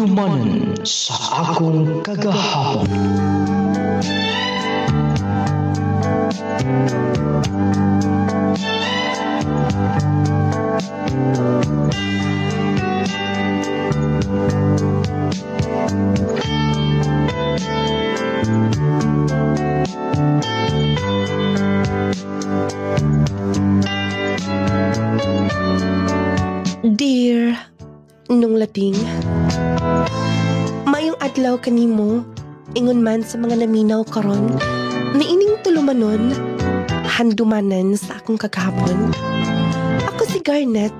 Handumanan sa akong kagahapon. Dear Nung Lading, mayong adlaw kanimo, ingon man sa mga naminaw karon, niining tulumanon, handumanan sa akong kagahapon. Ako si Garnet,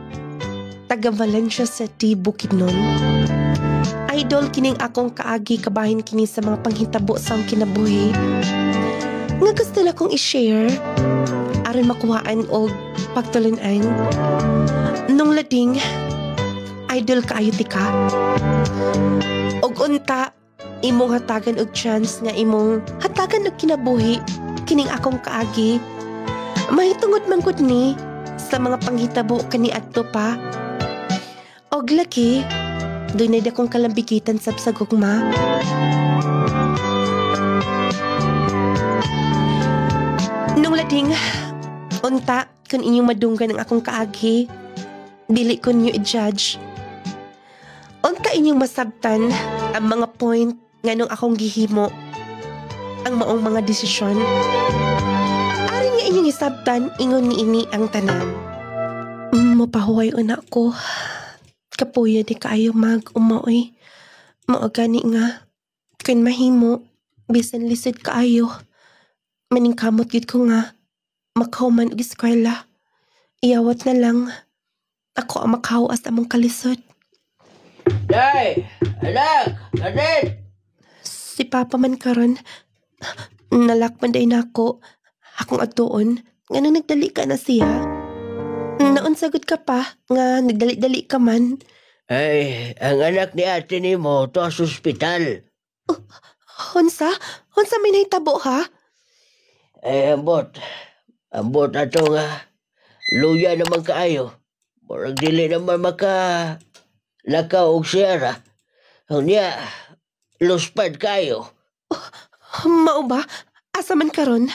taga Valencia City, Bukidnon. Idol kining akong kaagi kabahin kini sa mga panghitabo sa akong kinabuhi. Nga gusto na kong i-share, aron makuhaan o pagtulunan. Nung Lading, idol kaayo ti ka. Og unta, imong hatagan og chance nga imong hatagan og kinabuhi kining akong kaagi. Mahitungod man gud ni sa mga panghitabo kani adto pa. Og laki, doy na dakong kalambigitan sab sa gugma. Nung Lading, unta kun inyong madunggan ang akong kaagi, dili ko niyo i-judge. Unta inyong masabtan ang mga point nga nung akong gihimo, ang maong mga desisyon. Ari nga inyong isabtan, ingon ni ini ang tanan. Mapahuway una ko. Kapuya di kaayo mag-umaoy. Maogani nga. Kun mahimo, bisan lisod kaayo. Maningkamot gid ko nga. Makahuman og eskwela. Iyawat na lang. Ako ang makawas among kalisod. Day! Anak! Anet! Si Papa man karon, nalakman day na ako. Akong atuon, nga nung nagdali ka na siya. Naunsagot ka pa, nga nagdali-dali ka man. Ay, ang anak ni ate ni mo to sa ospital. Honsa? Honsa may nahitabo ha? Ay, ambot. Ambot ato nga. Luya naman kaayo. Murag dili naman lakaw og siyara. Ang niya, luspad kayo. Mao ba? Asa man karon?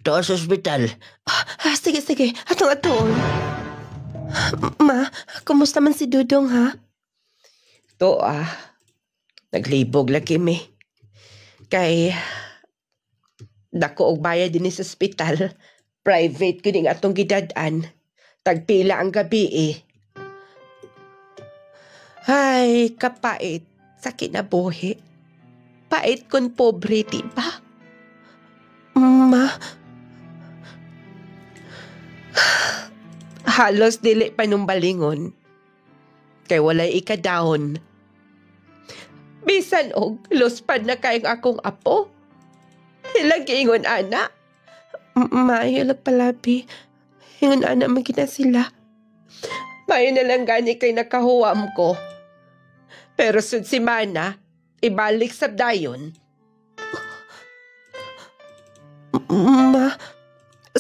To sa ospital. Sige. Atong. Ma, kumusta man si Dudong ha? To naglibog laki mi. Kay dako og bayad din sa ospital. Private ko ning atong gidad-an. Tagpila ang gabi eh. Ay, kapait sa kinabuhi. Pait kun pobre, diba? Ma, halos dili pa nung balingon. Kay walay ikadahon. Bisan og luspad na kayong akong apo. Ilang giingon ana. maayo lang palabi. Hingon ana magina sila. Mayo na lang gani kay nakahuwam ko. Pero sud si Mana, ibalik sa dayon. Ma,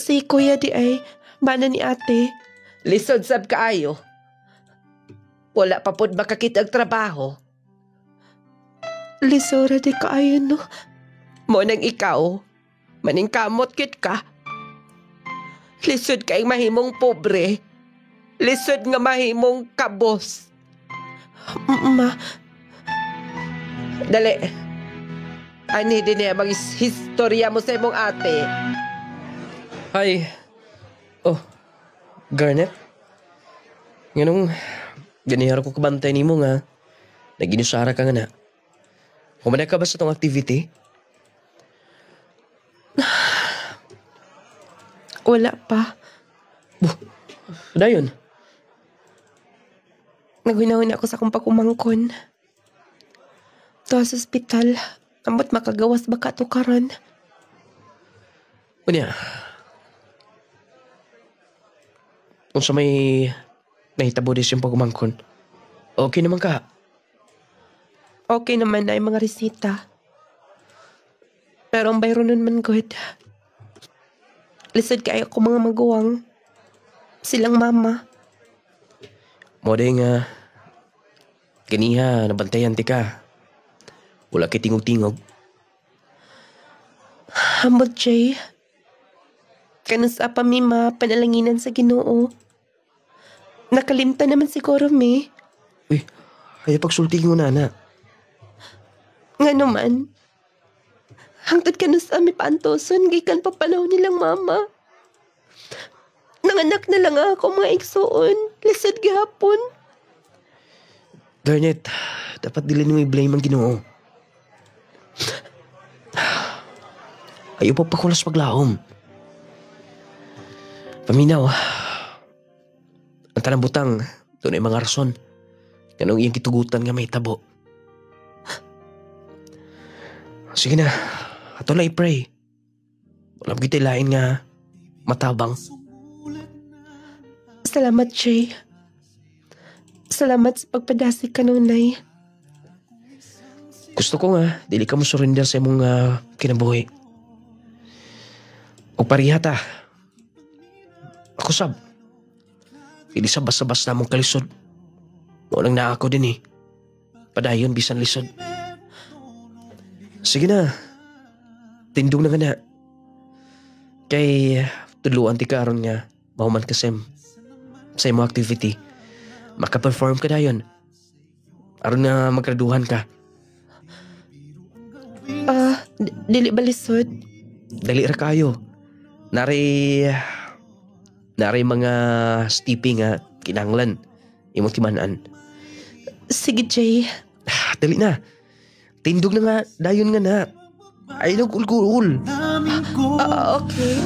si Kuya di ay, bana ni ate. Lisod sab kaayo. Wala pa pud makakitag trabaho. Lisura di kaayo no. Mo nang ikaw, maningkamot kit ka. Lisod kay mahimong pobre. Lisod nga mahimong kabos. Ma, Dali. Ani din niya mag-historya mo sa imong ate. Hi. Oh, Garnet? Nganong ganihara ko kabantay nimo nga. Naginusara ka nga na. Humana ka ba sa tong activity? wala pa. Dayon. Naghunahon ako sa akong pagkumangkon. To sa ospital, ambot makagawas baka to karon. Unya. Kung sa may nahitabo din siyang pagumangkon, okay naman ka. Okay naman na yung mga resita. Pero ang bayro nun man good. Lisod kayo ko mga maguwang. Silang mama. Mo din nga, Kaniha, nabantayan ti ka. Wala kay tingog-tingog. Hambot, Jay. Kanusa pa mi panalanginan sa Ginoo. Nakalimta naman siguro mi. Uy, kaya pagsulti mo na. Nga naman. Hangtod kanusa mi paantoson, gikan pa panahon nilang mama. Nanganak na lang ako mga igsuon. Lisod gihapon. Garnet, dapat dili mo i-blame ang Ginoo. Ayaw pa pakulas paglahom. Paminaw, ang tanang butang, doon ay mga rason. Kanong iyang kitugutan nga may tabo. Sige na, ato na i-pray. Walang kitilain nga matabang. Salamat, Jay. Salamat sa pagpadasig kanunay. Gusto ko nga, dili ka mo surrender sa imong kinabuhi. O pariha ta. Ako sab. Dili sa basta-basta mong kalisod. Walang na ako din eh. Padayon bisan lisod. Sige na. Tindong na nga na. Kay tuluan ti karon nga mahuman ka sa imong activity. Maka-perform ka dayon. Aron nga maggraduhan ka. Dili ba lisod? Dali ra kayo. Nari mga steeping nga kinahanglan. Imong timan-an. Sige, Jay. Dali na. Tindog na nga. Dayon nga na. Ay, nag-ul-gul. Okay.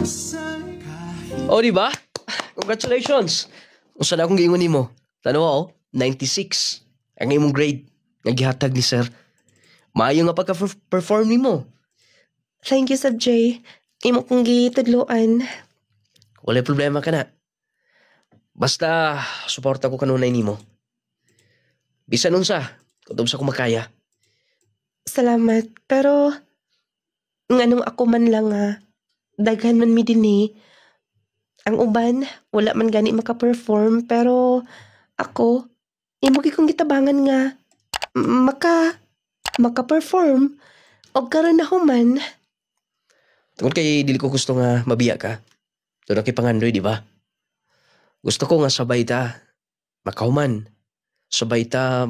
Oh, di ba? Congratulations. Kung saan akong giingon nimo. Tanawa 96. Ang imong grade. Nga gihatag ni sir. Maayo nga pagka-perform nimo. Thank you, Sab Jay. Imo kong gitudloan. Wala problema ka na. Basta, suporta ko kanunay nimo. Bisan unsa, kung sa kumakaya. Salamat. Pero, nganong ako man lang daghan man mi dinhi. Ang uban, wala man gani maka-perform. Pero, ako, imo kong gitabangan nga maka-perform. O karon na human. Tungkol kay dili ko gusto nga mabiya ka. Doon kay pangandoy, di ba? Gusto ko nga sabay ta makahuman. Sabay ta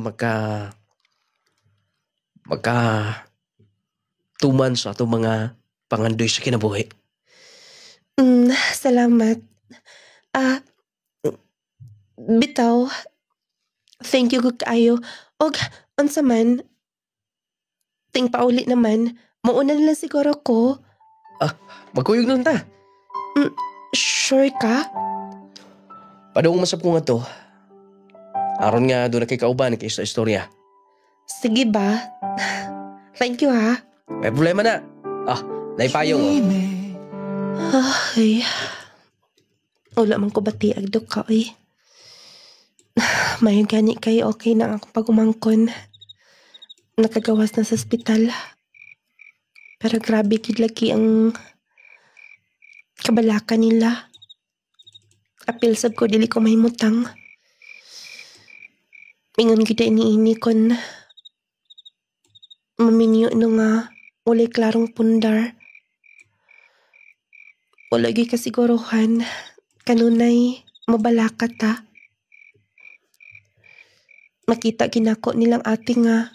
tuman sa ato mga pangandoy sa kinabuhi. Salamat. Bitaw. Thank you kag kaayo. Og unsa man, ting paulit naman, mauna na lang siguro ko. Magkuyog nun ta. Sure ka? Padung masap ko nga to. Aron nga doon na kay kauban kay sa istorya. Sige ba? Thank you ha. May problema na. Naipayong. Ay. Wala man ko batiag do ka oy. Mayon gani kay okay na akong pagumangkon. Nakagawas na sa ospital. Pero grabe gid lagi ang kabalaka nila. Apil sab ko dili ko mahimutang. Ingon gid ini kon maminyo no nga walay klarong pundar. Wala gyud kasiguruhan kanunay mabalaka ta. Makita ginako nilang ate nga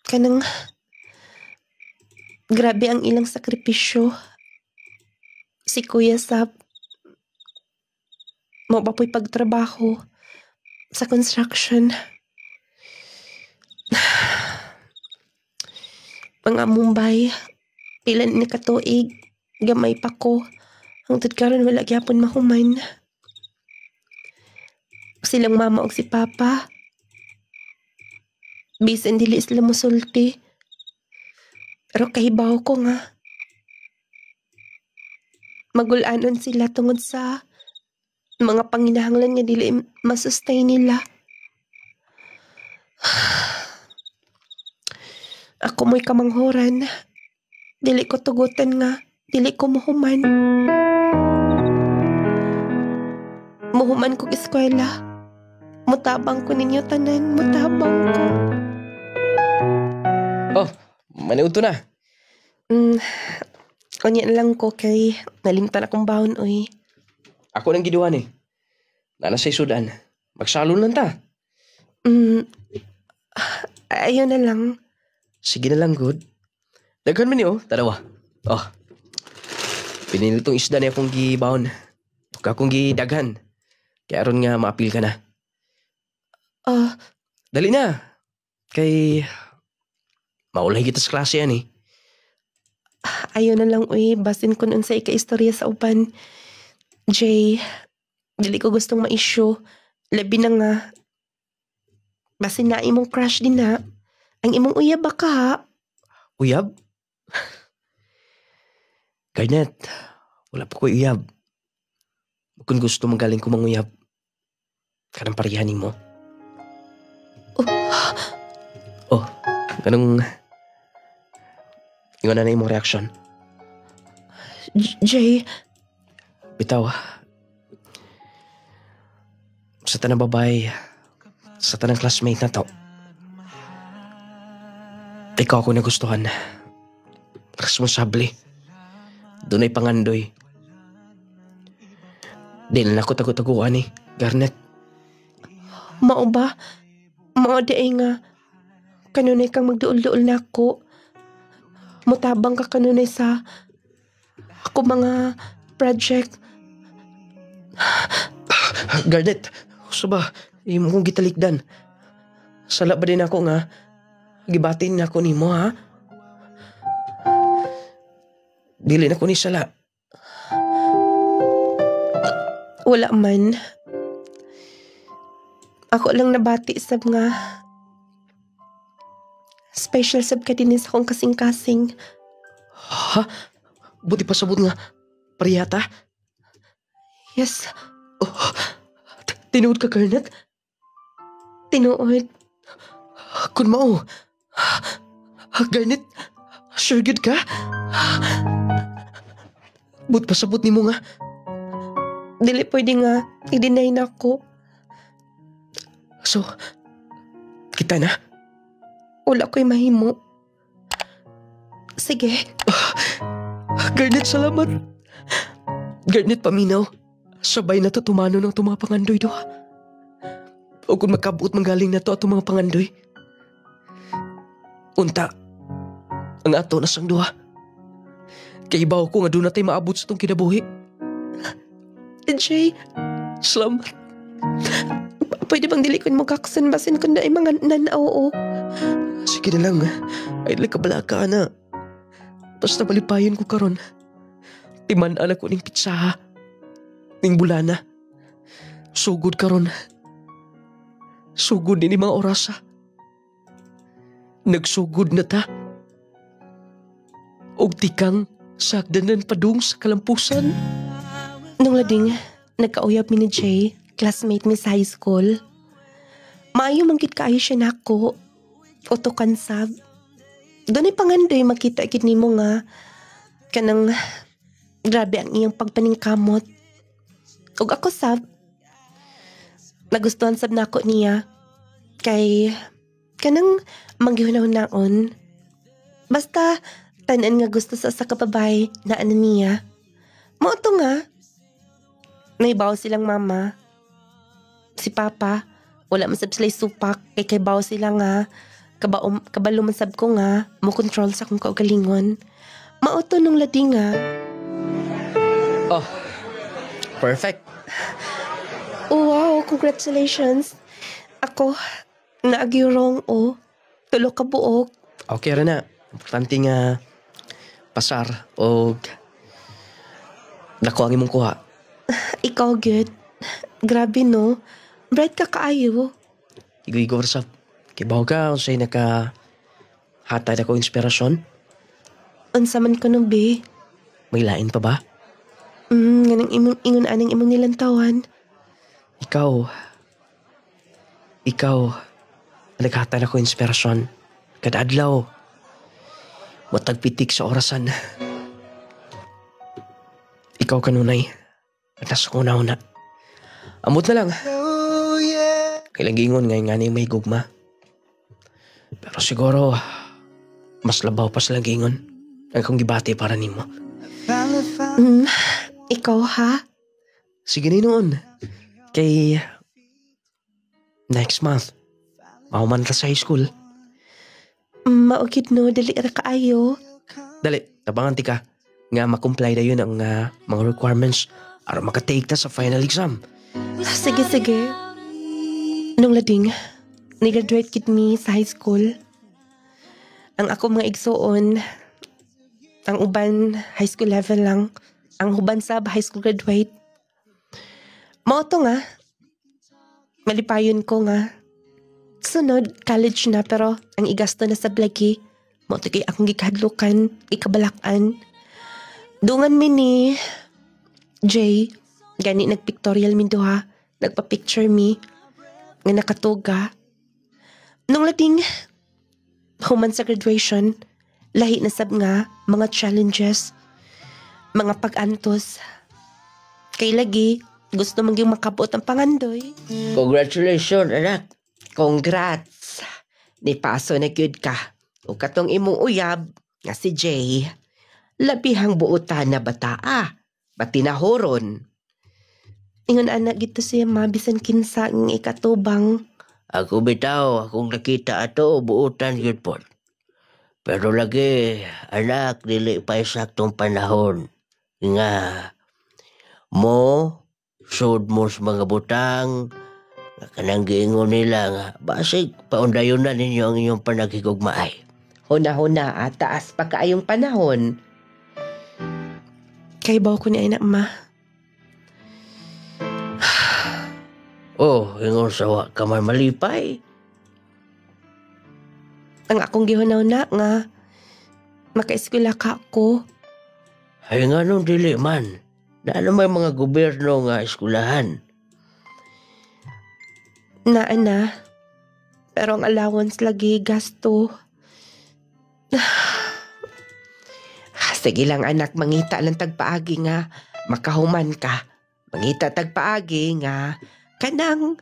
kanang grabe ang ilang sakripisyo. Si Kuya Sab mo pa po'y pagtrabaho sa construction. Mga Mumbai, ilan ni katuig, gamay pa ko. Hangtod karon wala gyapon mahuman. Silang mama og si papa. Bisan dili sila musulti. Pero kahibaw ko nga. Magulanon sila tungod sa mga panginahanglan nga dili masustain nila. Ako mo'y kamanghoran. Dili ko tugutan nga. Dili ko muhuman. Muhuman kong eskwela. Mutabang ko ninyo tanan, mutabang ko. Oh, maniudto na. Kanya na lang ko kay nalimtan akong baon, oy. Ako nang giduan eh. Nana sa isudan. Magsalon lang ta. Ayun na lang. Sige na lang, good. Daghan man niyo, tarawa. Oh. Pinili tong isda na akong gibaon. Huwag akong gidaghan. Kaya aron nga maapil ka na. Dali na. Kay maulay kita sa klase yan eh. Ayun na lang, uy. Basin ko nun sa ika-istorya sa uban. Jay, dili ko gustong ma-issue. Labi na nga. Basin na imong crush din na. Ang imong uyab ba ka, ha? Uyab? Garnet, wala pa ko uyab. Kung gusto magaling ko manguyab, kanang parihanin mo. Oh, ganong ingon na imong reaksyon. Jay, Bitaw, sa tanang babae, sa tanang classmate na to, ikaw ako nagustuhan. Responsable. Doon ay pangandoy. Di na ako tago-taguan eh, Garnet. mao ba? Mao di nga. Kanunay kang magduol-duol na ako. Mutabang ka kanunay sa ako mga project. Garnet, gusto ba? Imo kong gitalikdan. Sala ba din ako nga? Gibatin na ako nimo ha? Dili na ko ni sala. Wala man. Ako lang nabati sab nga. Special sab ka din sa akong kasing-kasing. Ha? Buti pa sabot nga. Pariyata? Yes, Tinuod ka, Garnet? tinuod. Kun mao. Garnet, sure good ka? Buti pa sabot ni mo nga. Dili pwede nga. I-deny na ako. So, kita na? Wala ko'y mahimo. Sige. Garnet, salamat. Garnet, paminaw. Sabay na to tumano ng mga pangandoy do. O kung makabuot manggaling na to at mga pangandoy. Unta, ang ato na sang duha. Kaibaw ko nga doon natin maabot sa itong kinabuhi. Jay, Salamat. pwede bang dilikon mo kaksan basin kung na ay mga nanao? Sige na lang. Ay kabala ka na. Basta malipayon ko karon. Timan-an ako ning pitsaha. Ning bulana. Sugod karon. Sugod din mga orasa. Nagsugod na ta. Og tikang sagdanan padung sa kalampusan. Nung lading, nagkauyab mi ni Jay, classmate mi sa high school. Maayo manggit kaayo siya nako. Utukan sab. Doon ay pangandoy makita gid nimo nga kanang grabe ang iyang pagpaningkamot. Ug ako sab nagustuhan sab nako niya kay kanang manggihunahon-naon. Basta tanan nga gusto sa kababay na ano niya. Mao to nga. Naibaw silang mama. Si papa, wala man sab sila supak kay baw sila nga kabalo man sab ko nga mo control sa akong kaugalingon. Mao to nung lading nga. Oh, perfect. Oh, wow, congratulations. Ako, naagyurong o. Tulo ka buok. Okay ra na. Importante nga pasar o dako ang imong kuha. Ikaw, good. Grabe, no? Bright ka kaayo. Igo-igo sa kibaw ka unsay naka hatay ako inspirasyon. Unsa man ko no, be? May lain pa ba? Ganang imong ingon anang imong nilantawan. Ikaw, naghatay ako inspirasyon. Kada adlaw, matagpitik sa orasan. Ikaw kanunay, at nasa una-una. Amot na lang. Kailang gingon nga ni may gugma. Pero siguro, mas labaw pa silang gingon. Ang kong gibati para nimo. Ikaw ha? Sige ni noon. Kay next month, mauman ka sa high school. Maugid no, dali ra kaayo. Dali, tabangan ti ka. Nga makomply na yun ang mga requirements para makatake ta sa final exam. Sige. Nung lading, ni-graduate kid me sa high school. Ang ako mga igsuon, ang uban high school level lang. Ang huban sab high school graduate. Mao to nga. Malipayon ko nga. Sunod, college na pero ang igasto na sa blagi. Mao to kay akong gikahadlukan, ikabalakan. Dungan mi ni Jay, gani nagpictorial mi duha, nagpa-picture mi nga nakatuga. Nung lading human sa graduation, lahi na sab nga mga challenges, mga pag-antos. Kay lagi, gusto mong yung makabot ang pangandoy. Congratulations, anak. Congrats! Nipaso na gyud ka. O katong imong uyab, nga si Jay, labihang buutan na bataa, batinahoron. Ingon anak gito siya mabisan kinsa ng ikatubang. Ako bitaw, akong nakita ato, buutan yun po. Pero lagi, anak, dili pa saktong panahon. Nga, mo, sud mo sa mga butang, kanang giingon nila nga, basig, paundayon na ninyo ang inyong panagigugmaay. Huna-huna at taas pa kaayong panahon. Kay baw ko ni anak ma. Oh, ingon sawa ka man malipay. Ang akong gihunaw na nga, makaeskwela ka ako. Ay nga nung dili man, na may mga gobyerno nga eskulahan. Na, pero ang allowance lagi gasto. Sige lang anak, mangita lang tagpaagi nga, makahuman ka. Mangita tagpaagi nga, kanang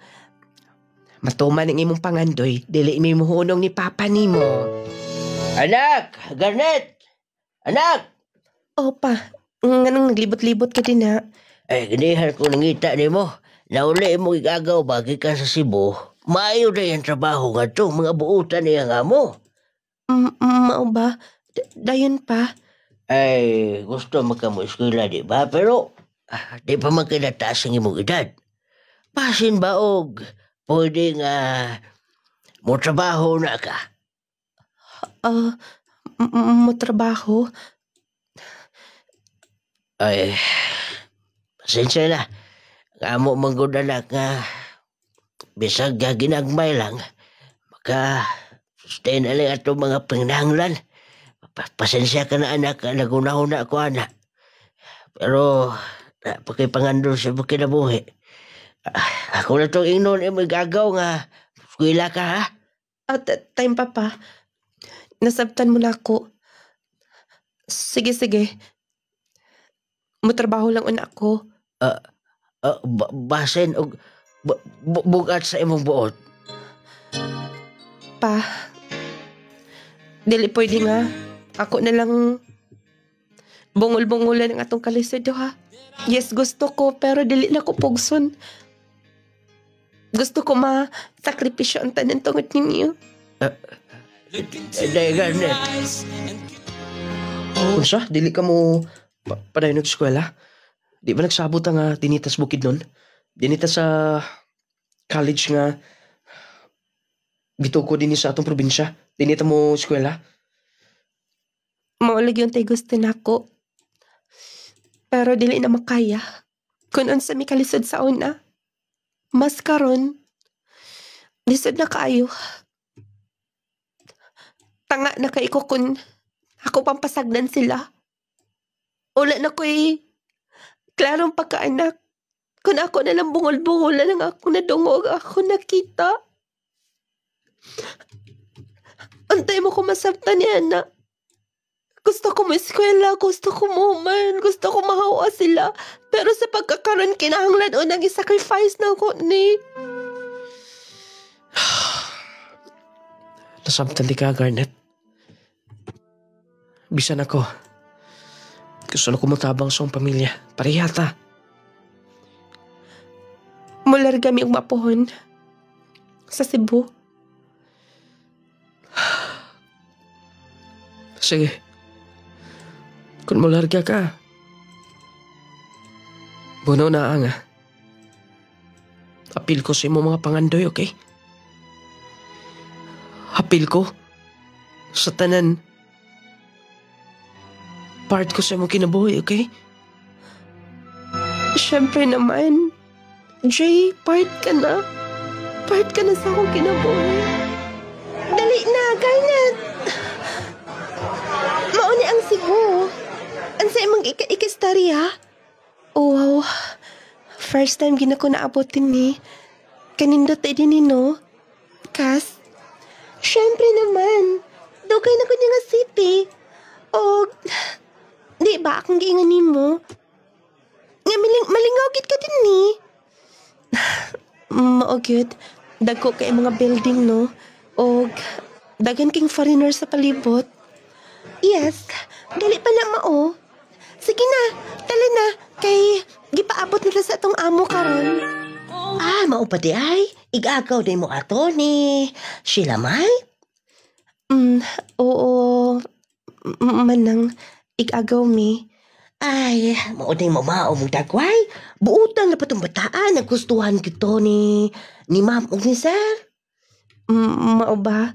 matuman ang imong pangandoy, dili mi muhunong ni papa nimo. Anak! Garnet! Anak! Opa, nganong naglibot-libot ka din na. Ay, ganihar ko nangita ni mo. Nauli mo igagaw bagi ka sa Cebu. Maayo na yung trabaho nga to, mga buutan niya nga mo. Mao ba? Dayon pa. Ay, gusto magkamo eskwela, di ba? Pero, di pa man kinataas ang imong edad. Pasin ba og pwede nga mo trabaho na ka? Mo trabaho? Ay, pasensya na. Nga mo manggod anak nga bisag ginagmay lang. Maka sustain na lang ato mga pinanglan. Pasensya ka na anak, nagunahon na ako anak. Pero pakipangandol sa kinabuhi. Ako na itong ingnon may gagaw nga. Eskwela ka ha? At time pa. Nasabtan mo na ako. Sige. Mutrabaho lang una ako. Basen og bugat sa imong buot. Pa, dili pwede nga. Ako na lang bungol-bungolan ang atong kalisod ha. Yes, gusto ko pero dili na ko pugson. Gusto ko ma-sakripisyo ang tanan tungod ninyo. Day Garnet. Unsa, dili ka mo padayon og eskwela? Di ba nagsabot nga tinitas bukid nun? Dinita sa college nga gituko din sa atong probinsya. Dinita mo eskwela. Maulag yung tay gusto na ako. Pero dili na makaya. Kung unsa mi kalisod sa una. Mas karon, lisod na kaayo. Tanga na kay ko kun ako pampasagdan sila. Ula na ko'y klarong pagkaanak. Kung ako na lang bungol-bungolan ang ako nadungog, ako nakita. Antay mo ko masabtan ni anak. Gusto ko eskwela, gusto ko muman, gusto ko mahawa sila. Pero sa pagkakaroon kinahanglan unang i-sacrifice na ako ni. Nasabtan di ka, Garnet. Bisan ako. Gusto na kumutabang sa akong pamilya. Parihata. Mularga mi og mapuhon sa Cebu. Sige. Kung mularga ka, buno na nga. Apil ko sa imo mga pangandoy, okay? Apil ko sa tanan. Part ko sa imo kinabuhi, okay? Siyempre naman. Jay, part ka na. Part ka na sa akong kinabuhi. Dali na, Garnet. Mauni ang Cebu. Ang sa imong ikistarya. Oh, wow. First time gina ko naabotin ni. Kanindot din ni, no? Kas? Siyempre naman. Dugay na ko niya nga city. O, di ba akong giinganin mo? Nga malingawgit ka din ni. Maogyod. Dagko kay mga building, no? O, dagan king foreigner sa palibot. Yes, dali pa na mao. Sige na, tala na. Kay, gipaabot nila sa atong amo karon. Ah, mao pa di ay. Igagaw din mo ato ni Sheila May. Oo. Manang, igagaw mi. Ay, mao din mo mao mong dagway. Buutan na pa itong bataan. Nagustuhan kito ni ma'am o ni sir. Mao ba?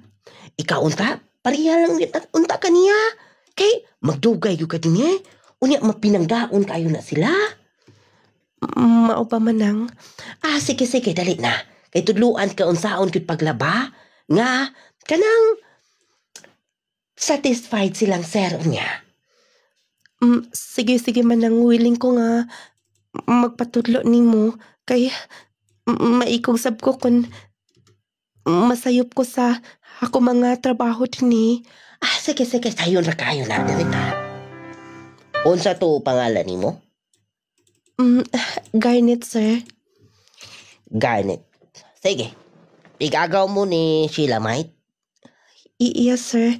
Ikaw unta, pariya lang unta ka niya. Kay, magdugay yung ka din eh. Unya, mapinanggaon kayo na sila. Mao ba manang? Ah, sige, dali na. Kay tudluan ka unsaon kit paglaba. Nga, kanang satisfied silang sir niya. Sige manang, willing ko nga magpatudlo nimo. Kay, maikog sab ko kung masayop ko sa ako mga trabaho din eh. Ah, sige, sayon ra kayo na. Dali na. Unsa to pangalan nimo? Garnet, sir. Garnet. Sige. Igagaw mo ni Sheila Mite. Yes, sir.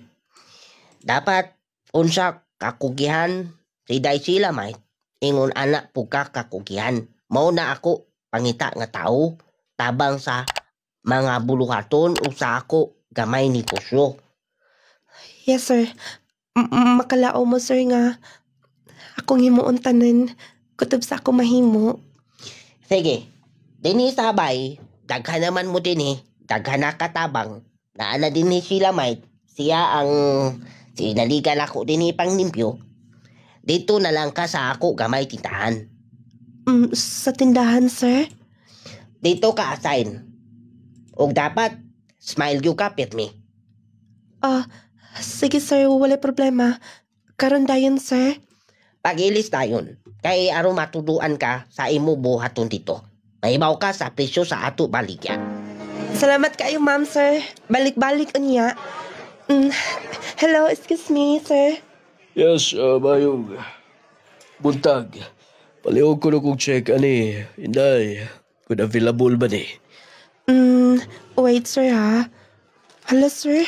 Dapat unsa kakugihan si Day Sheila Mite. Ingon anak po ka kakugihan. Mao na ako pangita nga tao. Tabang sa mga buluhaton o sa ako gamay ni Kusyo. Yes, sir. Makalao mo, sir, nga akong himuon tanan kutob sa ako mahimo. Sige. Dini sabay, daghan naman mo din daghan na katabang. Naana din ni Sheila Mite. Siya ang sinaligan ako din pang limpyo. Dito na lang ka sa ako gamay tindahan. Sa tindahan, sir? Dito ka assign. O dapat, smile you ka, pirmi. Sige, sir. Wala problema. Karon dayon, sir. Pag-ilis dayon. Kay aron matuduan ka sa imo buhaton dito. Mahibaw ka sa presyo sa ato baligya. Salamat kayo, ma'am, sir. Balik-balik unya. Hello, excuse me, sir. Yes, Bayog. Buntag. Palihog ko na kong check, Inday. Kung available ba ni? Wait, sir, ha? Hala, sir.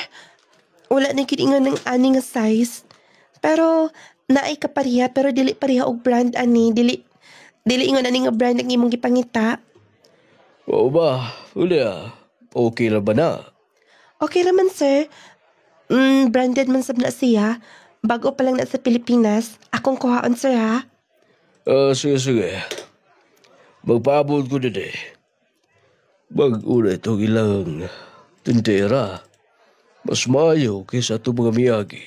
Wala na kiningan ng ani nga size. Pero, naay ka pariha, pero dili pariha og brand, ani. Dili ingon ani nga brand ang imong gipangita. Oo ba? Uli okay na ba na? Okay naman, sir. Branded man sab na siya. Bago pa lang na sa Pilipinas. Akong kuhaon, sir, ha? Sige. Magpaabot ko din Mag-una itong ilang tintera. Mas maayo kaysa itong mga miyagi.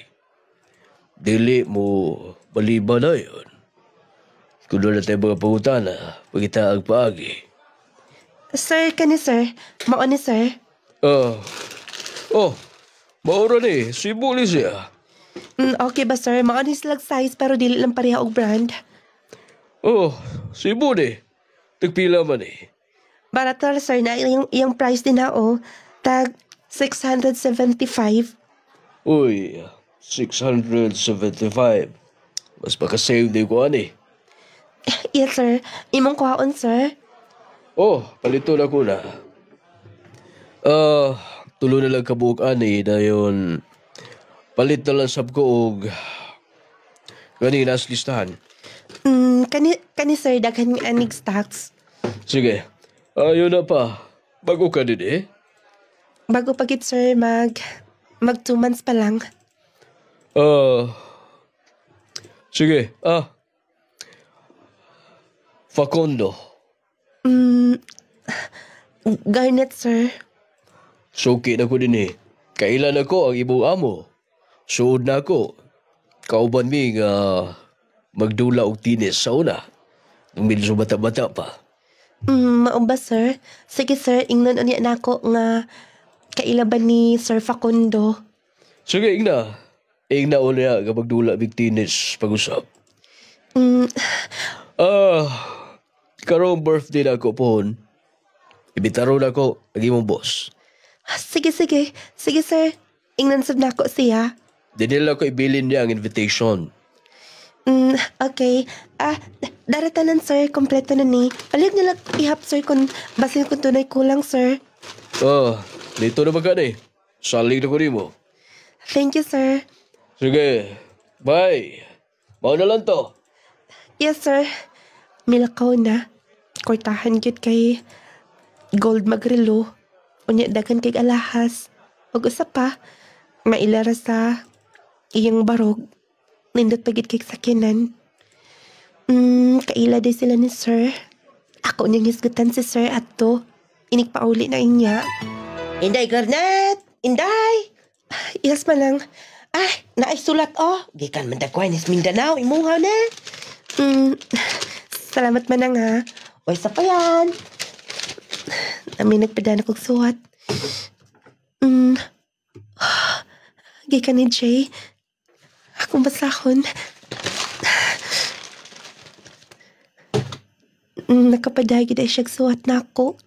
Dili mo baliba na yun. Kung doon natin mga pangutana, pagkita ang paagi. Sir, kani, sir. Maoni, sir. Maura Sibuli siya. Okay ba, sir? Maoni silag size pero dili lang pareha og brand. Sibuli. Tagpila man Baratar, sir, na yung price din na, Tag 675. Uy, 675. Mas makasave din ko, Yes, sir. Imong kuhaon, sir. Palito na ko na. tulo na lang kabuok ani dayon palit na lang sab ko og gani nas listahan. Kani sir, daghan nga anig stocks. Sige. Ayo na pa. Bago ka din eh. Bago pagit sir, mag 2 months pa lang. Sige. Facundo. Garnet sir. Suki na ko din eh. Kailan ako ang ibong amo. Suod na ako. Kauban mi nga magdula og tinis sa una. Nung medyo bata-bata pa. Maumba sir. Sige sir, ingnon unya na ako nga kailaban ni Sir Facundo. Sige, Ingna. Ingna unya nga magdula big tinis pag-usap. Karong birthday na ako pohon. Ibitaro na ako, lagi mong boss. Sige sir. Ingnon sab na ako siya. Dinila ko ibilin niya ang invitation. Okay. Daratanan sir, kompleto na ni. Palit nilang ihap sir kung basin kung tunay kulang sir. Dito na ba ka ni? Saling na ko rin mo. Thank you sir. Sige, bye. Mau na lang to. Yes sir. Milakaw na. Kortahan gyud kay gold magrelo. Unya dagan kay alahas. Ug usa pa, mailara sa iyang barog. Nindot pagit kay sakyanan. Kaila din sila ni sir. Ako niyang hisgutan si sir ato. Inig pauli na inya. Inday, Garnet! Inday! Yes man lang. Naisulat Gikan man Daguanes, Mindanao, imuhaw na. Salamat man lang ha. O isa pa yan. Nami nagpadana kong suwat. Gikan ni Jay. Akong basahon. Nakapadagi dahil siyang suwat na ako.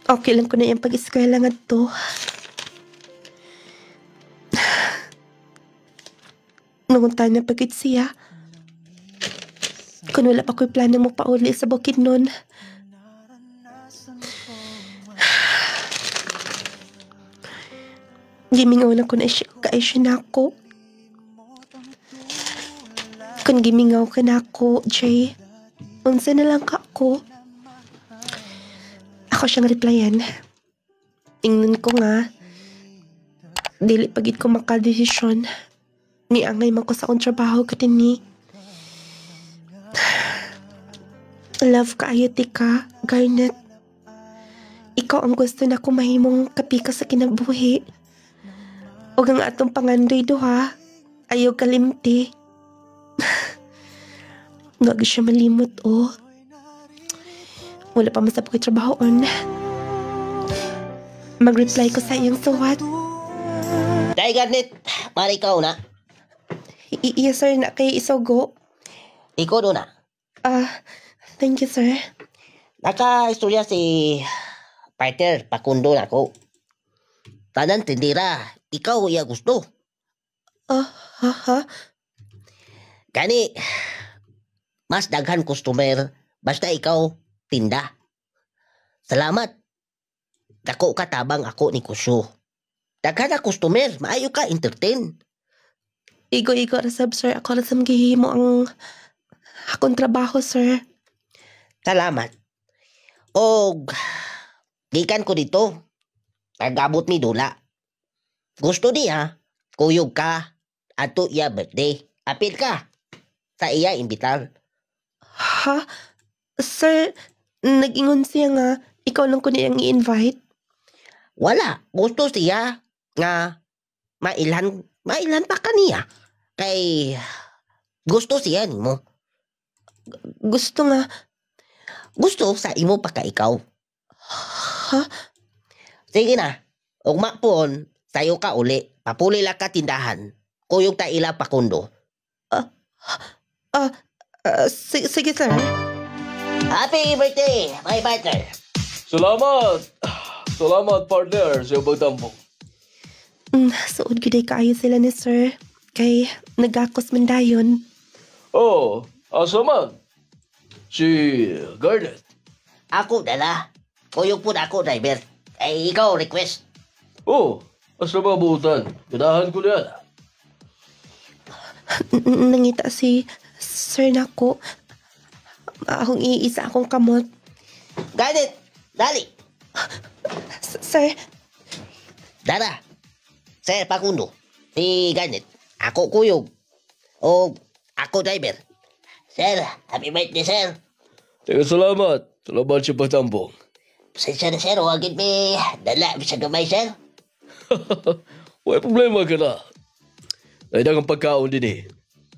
Okay lang ko na yung pag-eskwela nga to. Nungunta na pagit siya. Kung wala pa ko'y plano mo pauli sa bukid nun. Gimingaw na ko na ka-isyo na ako. Kung gimingaw ka na ako, Jay, unsa na lang ka ako. Ako siyang replyan. Ingnan ko nga, dili pagit ko makadesisyon. Niangay man ko sa akong trabaho ka din ni. Love ka ayoti ka, Garnet. Ikaw ang gusto na kumahimong kapika sa kinabuhi. O ang atong pangandoy duha, ayaw kalimti. Nga siya malimot Wala pa masap ko'y trabahoon. Mag-reply ko sa iyong suwat. Day, Garnet! Mari ikaw na. Yes sir, na kay Isogo. Ikaw doon na. Thank you sir. Naka-istorya si partner, Facundo na ako. Tanan tindira, ikaw iya gusto. Gani, mas daghan customer, basta ikaw tinda. Salamat. Dako ka tabang ako ni Kusyo. Daghan na customer, maayo ka entertain. Igo rasab sir, ako rasam gihimo ang akong trabaho sir. Salamat. Og gikan ko dito. Nagabot mi dula. Gusto niya, kuyog ka, ato iya birthday. Apil ka. Sa iya imbitar. Ha? Sir, nag-ingon siya nga, ikaw lang ko niyang i-invite? Wala. Gusto siya nga mailan pa kaniya. Kay gusto siya nimo. Gusto sa imo pa ka ikaw. Ha? Sige na. Ugma pon, sayo ka uli. Papuli lang ka tindahan. Kuyog ta ila Facundo. Sige sir. Happy birthday, my partner. Salamat partner sa ibang tampo. Suod gyud kaayo sila ni sir. Kay nagakos man dayon. Asa man? Si Garnet. Ako dala. kuyog po na ako, driver. Ay, ikaw, request. Oh, basta mga buutan. Ganahan ko na yan. Nangita si Sir nako. Akong iisa akong kamot. Garnet, dali. Sir, Dara. Sir Pakundo. Si Garnet. Ako kuyog. O ako driver. Sir, happy birthday, sir. Teka, salamat. Salamat sa patambong. Pasensya na, sir. Huwagin may dala sa gamay, sir. May problema ka na. Nainang ang pagkaon din eh.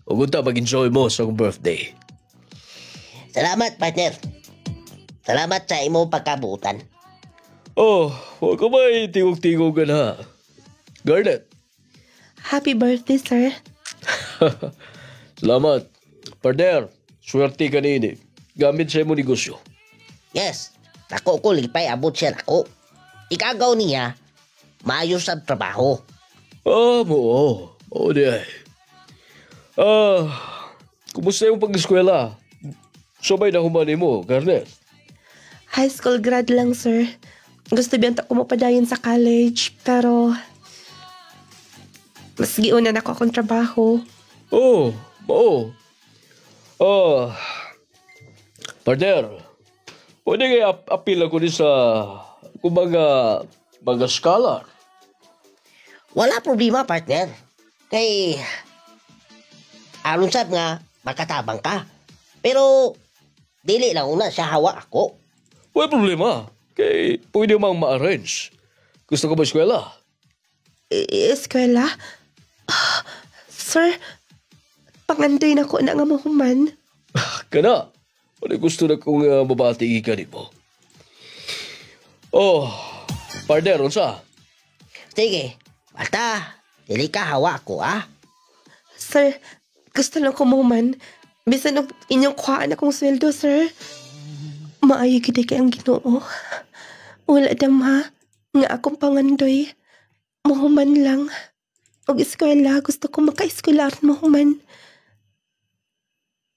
Huwag unta mag-enjoy mo sa akong birthday. Salamat, partner. Salamat sa imong pagkabuutan. Oh, huwag ka may tingog-tingogan ha. Garnet. happy birthday, sir. Salamat. Partner, swerte ka nini. Gamit sa imong negosyo. Yes, ako ko lipay abot siya ako. Ikagaw niya, maayos ang trabaho. Oo. Oo di ay. Kumusta yung pag-eskwela? Sabay na humani mo, Garnet. High school grad lang, sir. Gusto biyang ko mapadayon sa college, pero mas giunan ako akong trabaho. Oo. Partner, pwede kayo apil ako sa kung mga scholar. Wala problema, partner. Kay, aron sab nga, makatabang ka. Pero, dili lang una siya hawa ako. Wala problema. Kay pwede mang ma-arrange. Gusto ko ba eskwela? Eskwela? Sir, pangandoy na ko na nga mahuman. Kana. Wala gusto na kong mabati ka ni mo. Oh, partner, unsa? Sige, basta, dili ka hawa ako, ah. Sir, gusto lang ko mahuman. Bisan og inyong kuhaan akong sweldo, sir. Maayo gid kay ang Ginoo. Wala damha nga akong pangandoy. Mahuman lang. Og eskwela, gusto ko maka-eskwela at mahuman.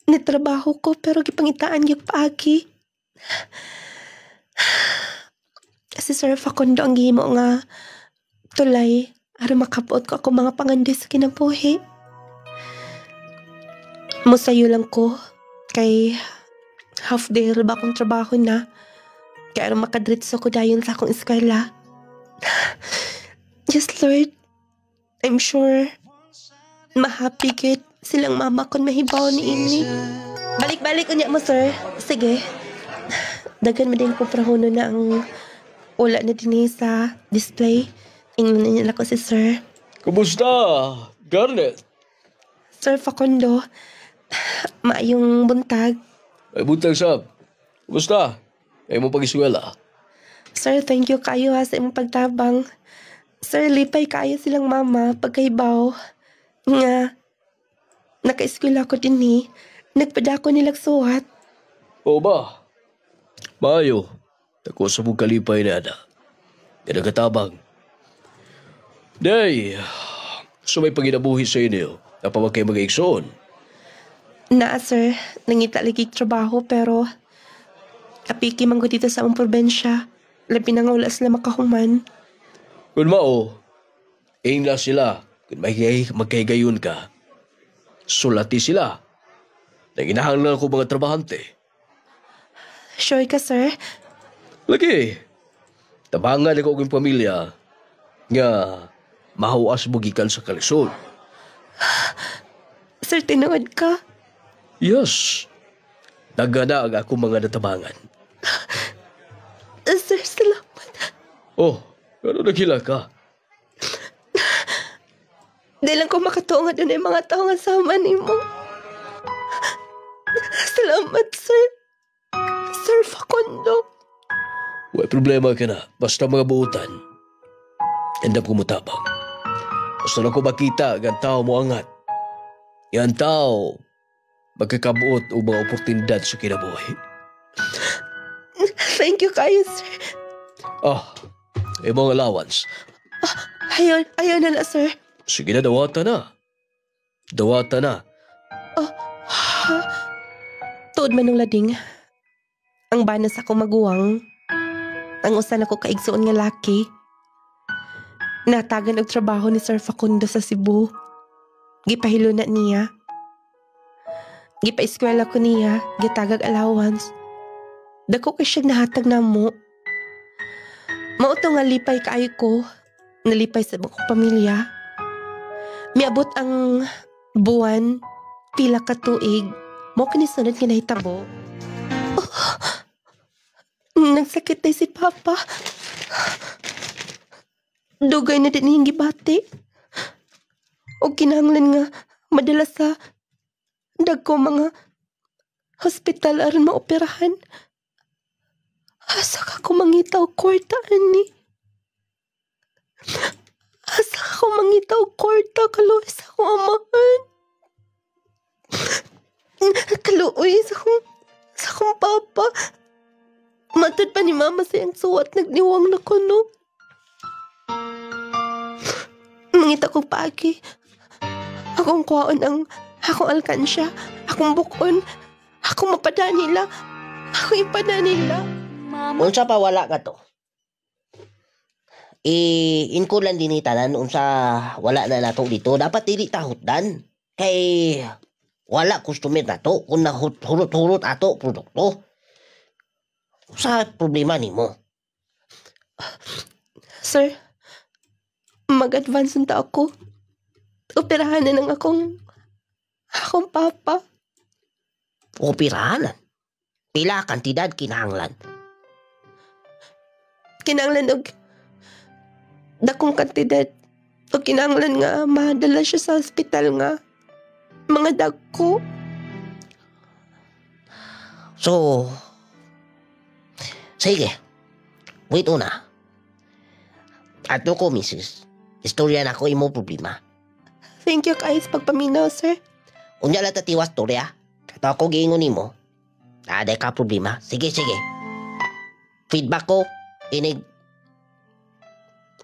Nitrabaho ko pero gipangitaan gyud paagi. Si Sir Facundo ang gihimo nga tulay aron makabuot ko ako mga pangandoy sa kinabuhi. Musayo lang ko kay half day ba akong trabaho na. Kaya aron makadritso ko dayon sa akong eskwela. Yes, Lord. I'm sure mahappy kit silang mama kon mahibaw ni ini. Balik-balik unya mo, sir. Sige. Dagan mo din ko prahono na ang ula na din sa display. Ingnan na niya ko si sir. Kumusta, Garnet? Sir Facundo, maayong buntag. Ay buntag sab. Kumusta? Ay mo pag-eskwela. Sir, thank you kayo ha sa imong pagtabang. Sir, lipay kayo silang mama pagkaibaw. Nga, naka-eskwela ko din eh. Nagpadako nilang suwat. O ba? Maayo. Tako sa mong kalipay na ana. Kaya nagatabang. Day, so may paginabuhi sa inyo. Napawag kayo mga igsoon. Naa, sir. Nangita lagi trabaho pero apiki man ko dito sa among probensya. Labi na nga wala sila makahuman. Kung mao, ingla sila. Kung magkahigayon ka, sulati sila. Naginahanglan ko mga trabahante. Sure ka, sir? Lagi, tabangan ako kong pamilya nga mahuas bugikan sa kalisod. Sir, tinuod ka? Yes, nagana ang ako mga natabangan. Sir, salamat. Oh, ano nagila ka? Di lang ko makatuwa doon ay mga tao nga sama ni mo. Salamat, sir. Sir Facundo. May problema ka na. Basta mga buutan. Endap ko mutabang. Basta na ko makita ang tao mo angat. Yan tao, magkakabuot o mga oportunidad sa kinabuhi. Thank you kayo, sir. Imong allowance. Ayaw na, sir. Sige na, dawata na. Dawata na. Tuod man ng lading. Ang banas ako maguwang. ang usa nako kaigsuon nga laki. Natagan og trabaho ni Sir Facundo sa Cebu. Gipahilo na niya. Gipa-eskwela ko niya, gitagag allowance. Dako kay siya nahatag namo. Mao to nga lipay kaayo ko, nalipay sa akong pamilya. Miabot ang buwan, pila ka tuig, mo kinisunod nga nahitabo. Nagsakit na si Papa. Dugay na din niyang gibati. O kinahanglan nga madala sa dagko mga hospital aron maoperahan. Asa ka ko mangitaw kwarta ani? Asa ka ko mangitaw kwarta kaluoy sa akong amahan? Kaluoy sa akong papa. Matod pa ni mama sa iyang suwat nagniwang na kuno. Mangita ko pagi. Akong kuhaon ang akong alkansya, akong bukon, akong mapada nila, akong ipada nila. Unsa pa wala ka to? Inkulan din tanan unsa wala na nato dito. Dapat dili ta hutdan. Kay wala customer nato kung nahurot-hurot ato produkto. Sa problema nimo? Sir, mag-advance unta ako. Operahan na ng akong papa. Operahan? Pila kantidad kinahanglan? Kinahanglan og dakong kantidad. O kinahanglan nga madala siya sa ospital nga. Mga dagko. So, sige. Wait una. Ato ko, misis. Istorya na ko imo problema. Thank you guys pagpaminaw, sir. Unya lang tatiwas storya. Kato ko giingon nimo. Ada ka problema. Sige. Feedback ko. Inig.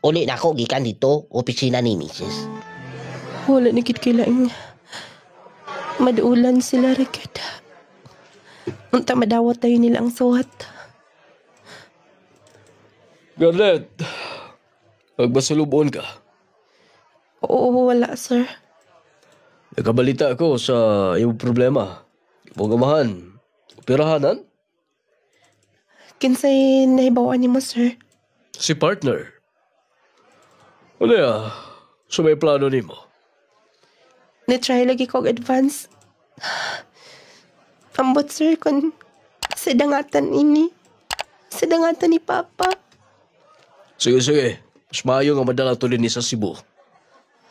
Uli na ako gikan dito. Opisina ni misis. Wala na gid kailaing maduulan sila Rickard. Unta madawat tayo nila ang suwat. Garnet, magbasalubon ka. Oo, wala sir. Nakabalita ako sa iyong problema. Ibong amahan, operahanan? Kinsay nahibawan ni mo, sir? Si partner. Ano so may plano ni mo? Ni-try lagi ko advance. Ambot, sir, kung sidangatan ini. Sidangatan ni Papa. Sige. Mas maayo nga madala to din sa Cebu.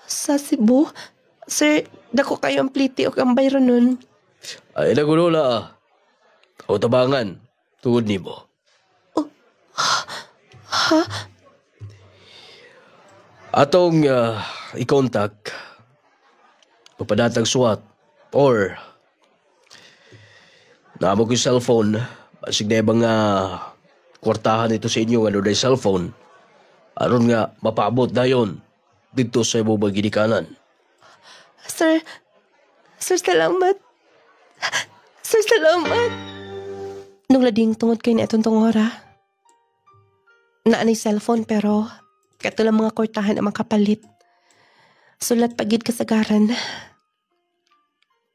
Sa Cebu? Sir, dako kayo ang pliti o ang bayro nun. Ay, nagulula O tabangan, tuod ni mo. Ha? Atong i-contact, papadatag suwat, or naamo ko yung cellphone, basig na ibang kwartahan ito sa inyo, ano na yung cellphone, aron nga mapabot na yun dito sa ibang ginikanan. Sir, salamat. Sir, salamat. Nung lading tungod kayo na itong tungora, naanay cellphone pero katulang mga kwartahan ang makapalit. Sulat pagid kasagaran.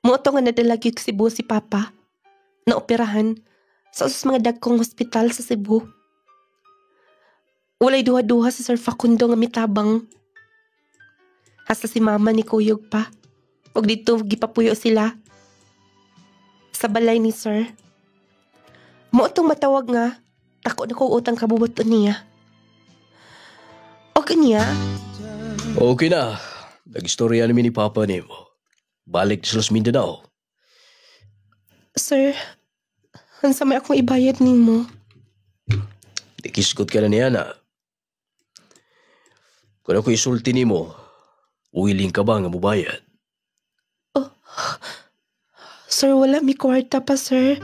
Muto nga nadalagi ko Cebu si Papa na operahan sa usos mga dagkong hospital sa Cebu. Walay duha-duha si Sir Facundo nga mitabang. Hasta si Mama ni Kuyog pa. Og dito gipapuyo sila sa balay ni Sir. Muotong matawag nga tako na ko utang kabubuton niya. O kanya? Okay na. Nag-istorya namin ni Papa ni mo. Balik sa Los Mindanao. Sir, hansa may akong ibayad nimo. Dikiskot ka na niya na. Kung ako isulti ni mo, willing ka ba nga mubayad? Oh, sir, wala mi kwarta pa, sir.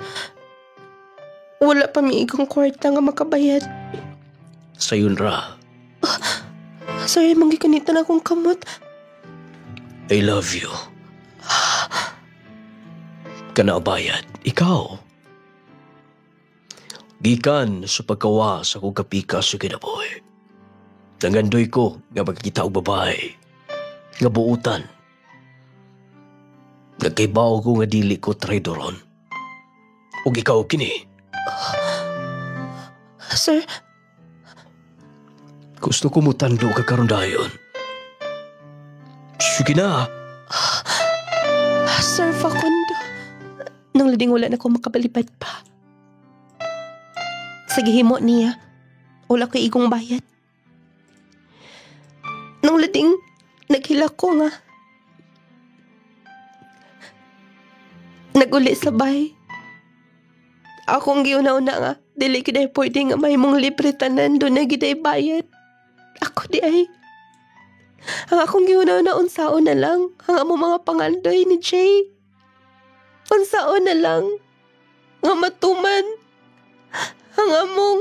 Wala pa mi igong kwarta nga makabayad. Sayon ra. Sir, manggikunitan akong kamot. I love you. Kana bayad, ikaw. Gikan sa pagkawa sa kong kapika sa kinabuhi. Nangandoy ko nga magkita og babae. Nga buutan. Nagkaibaw ko nga dili ko traidoron. Ug ikaw kini. Sir, Gusto ko mutando ka karon dayon. Sige na. Sir Facundo. Nang lading wala na ko makabalibad pa. Sa gihimo niya, wala ko igong bayad. Nang lading naghila ko nga. Naguli sabay. Akong giuna-una nga, dili kiday pwede nga may mong libre tanan doon na giday bayad. Ako di ay. Ang akong giuna-una unsaon na lang, ang amo mga pangandoy ni Jay. Unsaon na lang, nga matuman, ang among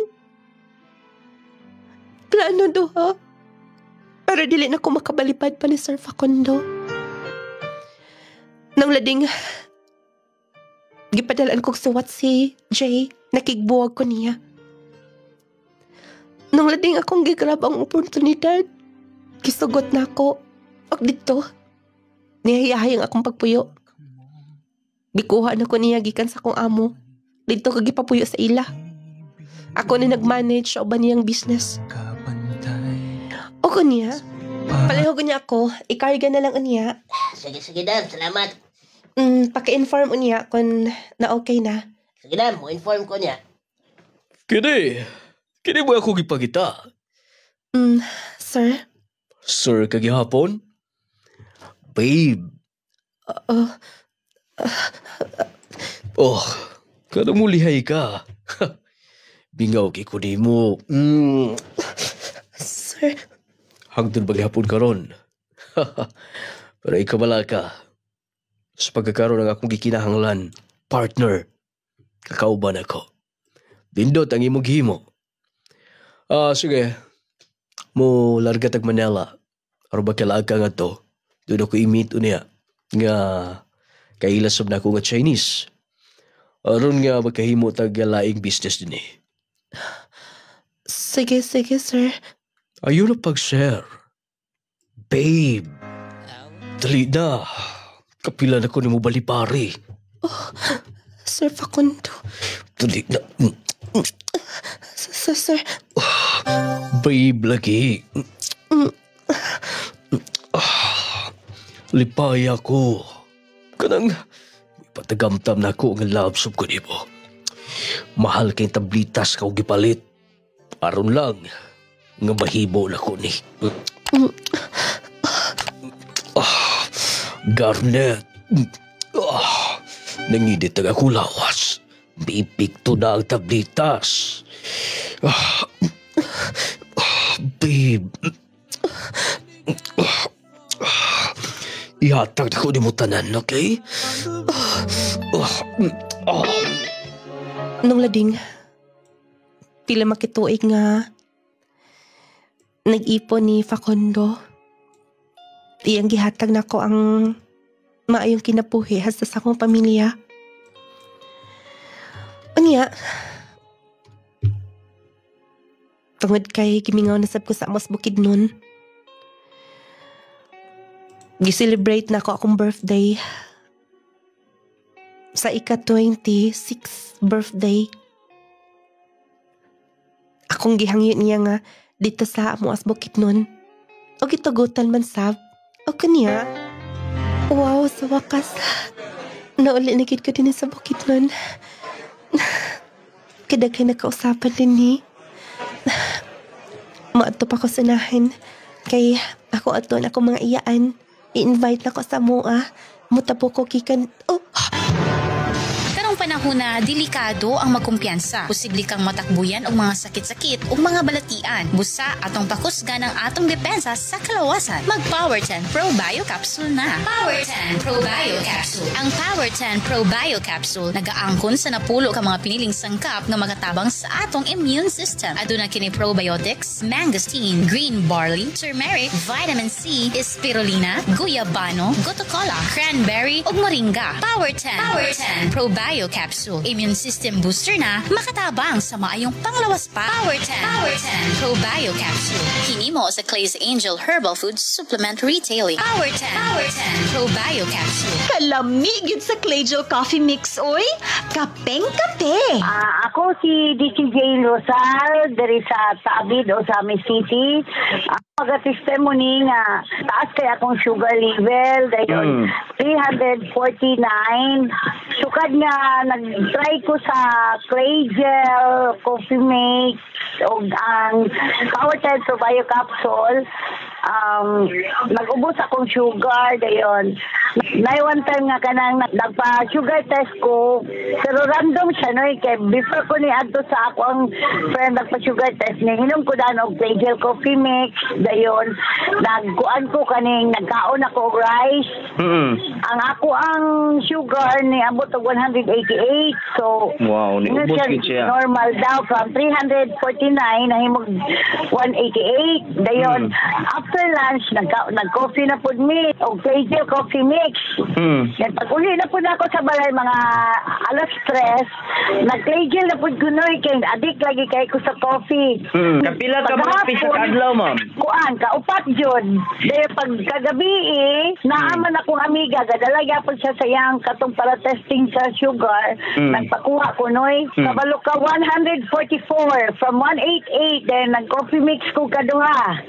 plano duha. Pero dili na ko makabalipad pa ni Sir Facundo. Nang lading, gipadalaan kong suwat si Jay, nakigbuwag ko niya. Nang lading akong gigrab ang oportunidad, kisugot na ako. Pag dito, nihayahayang akong pagpuyo. Gikuha na ko niya gikan sa akong amo. Dito kagipapuyo sa ila. Ako ni nag-manage sa uban niyang business. O ko niya, palayo ko niya ako, ikarga na lang niya. Sige, Dan. Salamat. Paki-inform niya kung na okay na. Sige, Dan. Mo-inform ko niya. Kini mo ako gipakita. Sir? Sir kagihapon? Babe. Kada mo lihay ka. Bingaw kay ko di mo. Sir? Hangtod baghapon karon. Pero ikaw wala ka. Sa pagkakaroon ng akong gikinahanglan, partner, kakauban ako. Dindot ang imong himo. Sige. Mo larga tag Manila. Aron ba kailaga nga to? Doon ako i-meet unya. Nga kailasab na ako nga Chinese. Aron nga magkahimo tag laing business din eh. Sige, sir. Ayaw na pag-share. Babe. Dali na. Kapila na ko ni mo balipari. Sir Facundo. Dali na. Sir. Babe lagi. Lipaya ko. Kanang ipatagamtam na ko ang labsob ko ni mo. Mahal kay tablitas ka o gipalit. Aron lang nga mahibo na ko ni. Garnet. Nangidit ang ako lawas. Bipikto na ang tablitas. Babe. Ihatag na ko ni mo tanan, okay? Nung lading, pila makituig nga nag-ipon ni Facundo. Iyang gihatag na ko ang maayong kinabuhi hasta sa akong pamilya. Unya, tungod kay gimingaw na sab ko sa amos bukid nun. Gi-celebrate na ako akong birthday. Sa ika-26 birthday. Akong gihangyo niya nga dito sa amuas bukid nun. O gitugutan man sab. O kanya. Wow, sa wakas. Nauli na gid ko din sa bukid nun. Kadaghay na kausapan din ni. Maato pa ko sunahin. Kay ako ato na akong mga iyaan. I-invite na ko sa mua. Mutapo ko kikan. Karong panahon na delikado ang magkumpiyansa. Posible kang matakbuyan og mga sakit-sakit o mga balatian. Busa atong pakusgan ang atong depensa sa kalawasan. Mag Power 10 Pro Bio Capsule na. Power 10 Pro Bio Capsule. Ang Power 10 Pro Bio Capsule nagaangkon sa napulo ka mga piniling sangkap nga magatabang sa atong immune system. Aduna kini probiotics, mangosteen, green barley, turmeric, vitamin C, spirulina, guyabano, gotokola, cranberry ug moringa. Power 10 Pro Bio Capsule. Immune system booster na, makatabang sa maayong panglawas pa. Power 10 Pro Bio Capsule. Hinimo sa Clay's Angel Herbal Food Supplement Retailing. Power 10 Pro Bio Capsule. Kalamig sa Clayjel Coffee Mix, oy. Kapeng kape. Ako si DCJ Rosal, dari sa Tabid o sa Miss City. Mag-system mo ni nga, taas kaya akong sugar level, dahil 349. Sukad nga, nag-try ko sa Clayjel Coffee Mix o ang Power 10 Pro Bio Capsule. Nag-ubos akong sugar, dayon. One time nga kanang nagpa-sugar test ko, pero random siya, no? Kaya before ko ni-adto sa ako ang friend nagpa-sugar test niya, hinom ko daan og Clayjel Coffee Mix, dayon. Nagkuan ko kaning, nagkaon ako og rice. Ang ako ang sugar ni abot og 188, so Wow, niubos gid siya. normal daw from 349 nahimog 188, dayon. After lunch, nag-coffee na po mi o Clayjel Coffee Mix. Yan, pag uli na po na ako sa balay, mga alas 3, nag-Clayjel na po kunoy, kay adik lagi kay ko sa coffee. Kapila ka mga pisa kadlaw, ma'am? Kuan, kaupat jud. Dahil pag kagabi naaman akong amiga, gadala gyapon siya sa iyang katong para testing sa sugar, nagpakuha kunoy. Kabalo ka 144 from 188, then nag-coffee mix ko kaduha.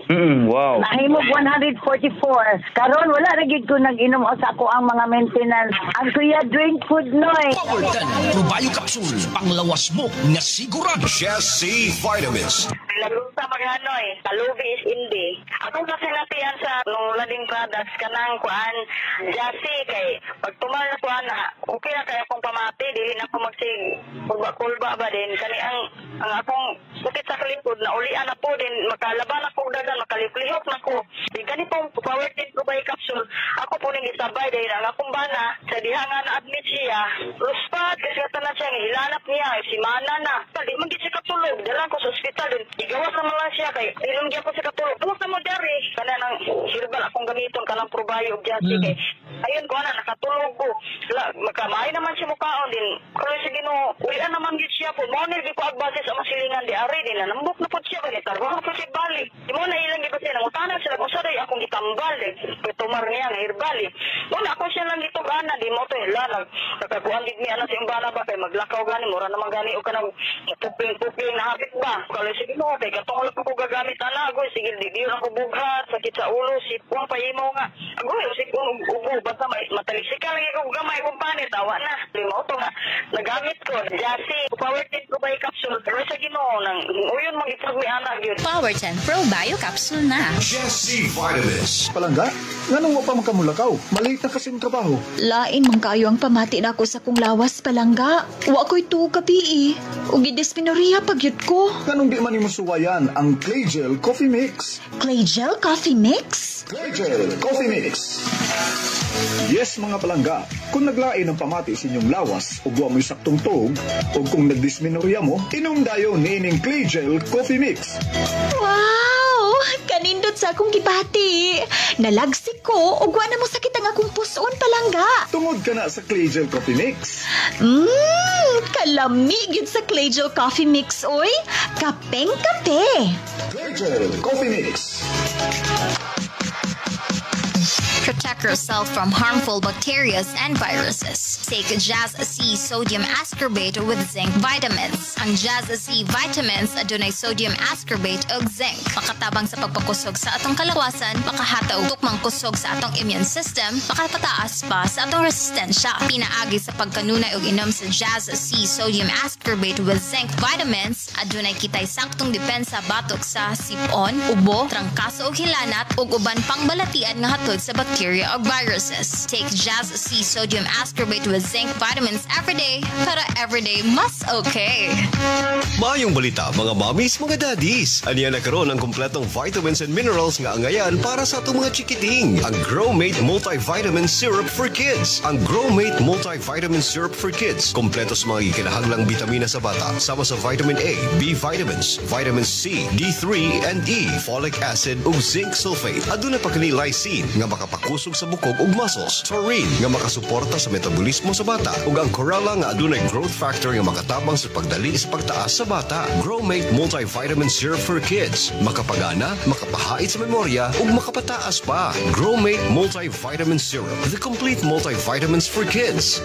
Wow. Nahimog 144. Karon wala na gid ko nag-inom sa ako ang mga maintenance. Ang kuya drink food noy. Power 10 Pro Bio Capsule. Panglawas mo nga sigurado. Jesse Vitamins. Lagunta maganoy, talubis hindi. Akong kasinatihan sa nung lading products kanang kuan Jesse kay pag tumal na kuan okay na kay akong pamati dili na ako magsig kulba ba din kani ang akong sakit sa kalikod na ulian na po din makalaban ako dagan makaliplihok na ko. Di ganito Power 10 Pro Bio Capsule. Ako po ning isabay dahil ang akong bana sa diha nga na-admit siya. Ruspat kasi na siya hilanap niya si mana na. Di man gid siya katulog. Dala ko sa ospital din. Igawas naman lang siya kay ilong gyud ko sa katulog. Tuwa sa mo dari. Kana nang herbal akong gamiton kanang Pro Bio Jesse kay ayun ko na nakatulog ko. Makamay naman siya mukaon din. Pero sa Ginoo, ulian naman gid siya po. Mo ni ko agbase sa masilingan di ari din na nambok na pud siya kay tarbaho ko siya balik. Di mo na ilang gid siya nangutanan sila kung saday akong gitambal eh. Tumar niya nga herbal eh. Wala ako siya lang gitog ana di mo to hilalag. Nakakuan gid niya na sa imbana ba kay maglakaw gani mura naman gani o kanang puping na habit ba. Kalo sige mo kay katong ko gagamit ana agoy sige di ra ko bughat sakit sa ulo sipong pahimo nga. Agoy sige ubo basta matalisikal lagi ko gamay kung panit awa na. Limo to nga nagamit ko Jesse Power 10 Pro Bio Capsule pero sa Ginoo nang uyon magipag mi ana gyud. Power 10 Pro Bio Capsule na. Jesse Vitamins. Palangga, nganong mo pa makamulakaw? Maliit na kasing trabaho. Lain man kayo ang pamati na ako sa kong lawas, palangga. Wa ko'y tuog kapi Ugi dysmenorrhea pagyud ko. Nganong di man imo suwayan ang Clayjel Coffee Mix? Clayjel Coffee Mix? Clayjel Coffee Mix. Yes, mga palangga, kung naglain ang pamati sa inyong lawas o buwa mo'y saktong tuog, o kung nagdysmenorrhea mo, inom dayon ni ining Clayjel Coffee Mix. Wow! Kanindot sa akong gibati. Nalagsik ko, ugwa na mo sakit ang akong puson, palangga. Tungod ka na sa Clayjel Coffee Mix. Kalamig yun sa Clayjel Coffee Mix, oy. Kapeng kape. Clayjel Coffee Mix. Protect yourself from harmful bacteria and viruses. Take Jazz C Sodium Ascorbate with Zinc Vitamins. Ang Jazz C Vitamins adunay sodium ascorbate ug zinc. Makatabang sa pagpakusog sa atong kalawasan, makahataw tukmang kusog sa atong immune system, makapataas pa sa atong resistensya. Pinaagi sa pagkanunay ug inom sa Jazz C Sodium Ascorbate with Zinc Vitamins, adunay kitay saktong depensa batok sa sipon, ubo, trangkaso ug hilanat ug uban pang balatian nga hatod sa bacteria or viruses. Take Jazz C Sodium Ascorbate with Zinc Vitamins every day para everyday mas okay. Mayong balita mga mommies, mga daddies. Aniya na karon ang kompletong vitamins and minerals nga angayan para sa atong mga chikiting. Ang Growmate Multivitamin Syrup for Kids. Ang Growmate Multivitamin Syrup for Kids. Kompleto sa mga kinahanglang bitamina sa bata. Sama sa vitamin A, B vitamins, vitamin C, D3 and E, folic acid ug zinc sulfate. Aduna pa kini lysine nga makakusog sa bukog ug muscles. Taurine nga makasuporta sa metabolismo sa bata ug ang Corella nga adunay growth factor nga makatabang sa pagdali sa pagtaas sa bata. Growmate Multivitamin Syrup for Kids. Makapagana, makapahait sa memorya ug makapataas pa. Growmate Multivitamin Syrup, the complete multivitamins for kids.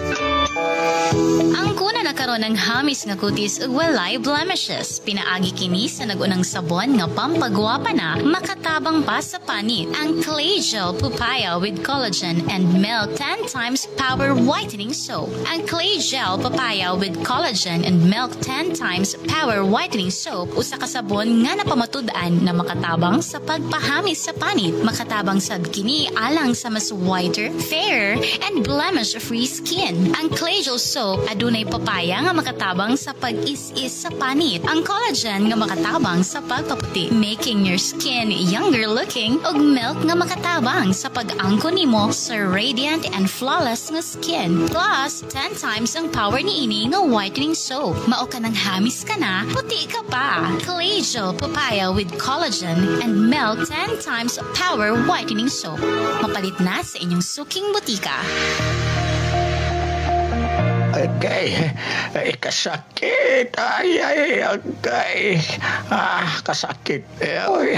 Ang kuna nakaroon ng hamis nga kutis ug walay blemishes. Pinaagi kini sa nagunang sabon nga pampagwapa na makatabang pa sa panit. Ang Clay Gel Papaya with Collagen and Milk 10 times Power Whitening Soap. Ang Clay Gel Papaya with Collagen and Milk 10 times Power Whitening Soap usa ka sabon nga napamatud-an na makatabang sa pagpahamis sa panit. Makatabang sad kini alang sa mas whiter, fairer, and blemish-free skin. Ang Clay Gel Soap adunay papaya nga makatabang sa pag-is-is sa panit. Ang collagen nga makatabang sa pagpaputi, making your skin younger looking, ug milk nga makatabang sa pag-angkon nimo sa radiant and flawless nga skin. Plus, 10 times ang power ni ini nga whitening soap. Mao ka nang hamis ka na, puti ka pa. Clay Gel Papaya with Collagen and Milk 10 times Power Whitening Soap. Mapalit na sa inyong suking butika. Agay, kasakit. Ay, agay. Kasakit.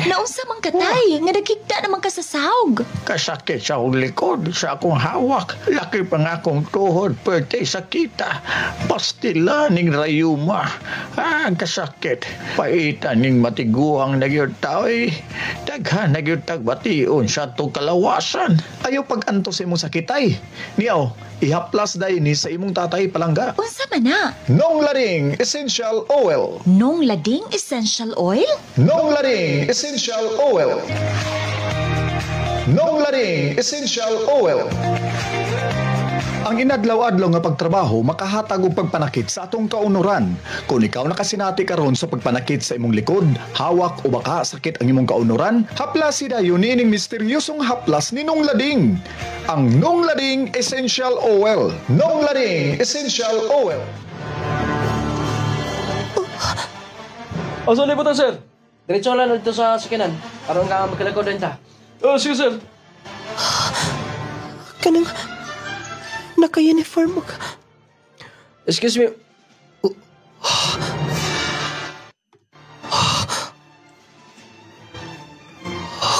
Naunsa man katay, nga nagkigda naman ka sa sahog. Kasakit sa akong likod, sa akong hawak. Laki pa nga akong tuhod, pwede sakita. Pastila ning rayuma. Kasakit. Paitan ning matiguang nagyod tao daghan nagyod tagbation sa itong kalawasan. Ayaw pag-antos imong sakitay. Niyaw, ihaplas dayon ni sa imong tatay palangga. Unsa man na? Nong Lading Essential Oil. Nong Lading Essential Oil? Nong Lading Essential Oil. Nong Lading Essential Oil. Ang inadlaw-adlaw nga pagtrabaho makahatag og pagpanakit sa atong kaunuran. Kung ikaw nakasinati karon sa pagpanakit sa imong likod, hawak o baka sakit ang imong kaunuran, haplas dayon niining misteryosong haplas ni Nong Lading. Ang Nong Lading Essential Oil. Nong Lading Essential Oil. So, libutan, sir. Diretso lang dito sa sakinan. Aron nga magkalakaw din ta. Sige, sir. Kanang naka-uniform mo ka. Excuse me.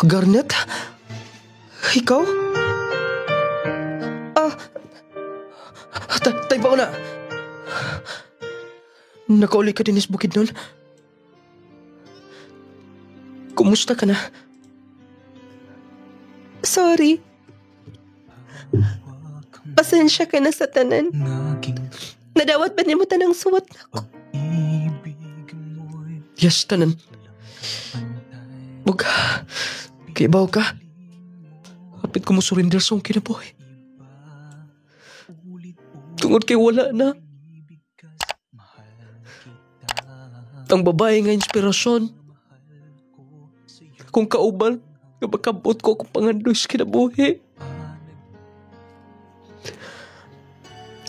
Garnet? Ikaw? Tay pa na. Nakauli ka din sa bukid nun? Kumusta ka na? Sorry. Pasensya ka na sa tanan. Nadawat ba niya mo tanang suwat na ako? Yes, tanan. Huwag kaibaw ka. Hapit ko mo surrender sa akong kinabuhi. Tungod kay wala na. Ang babae nga inspirasyon. Kung kauban, nga makabot ko kung pangandoy sa kinabuhi.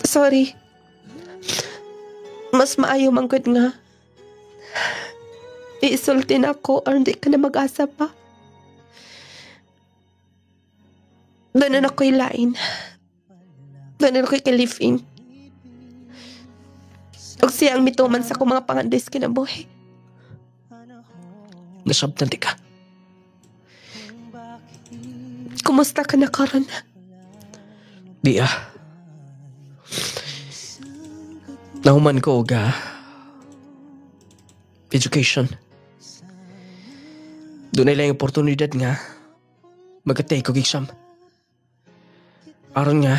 Sorry. Mas maayo man gud nga iisulti na ako or hindi ka na mag-asa pa. Doon na ako'y lain. Doon na ako'y kalifin. O siyang mituman sa akong mga pangandoy sa kinabuhi. Nasabtan di ka. Kumusta ka na karon? Di nahuman ko og education. Doon ay lang oportunidad nga mag-take og exam. Aron nga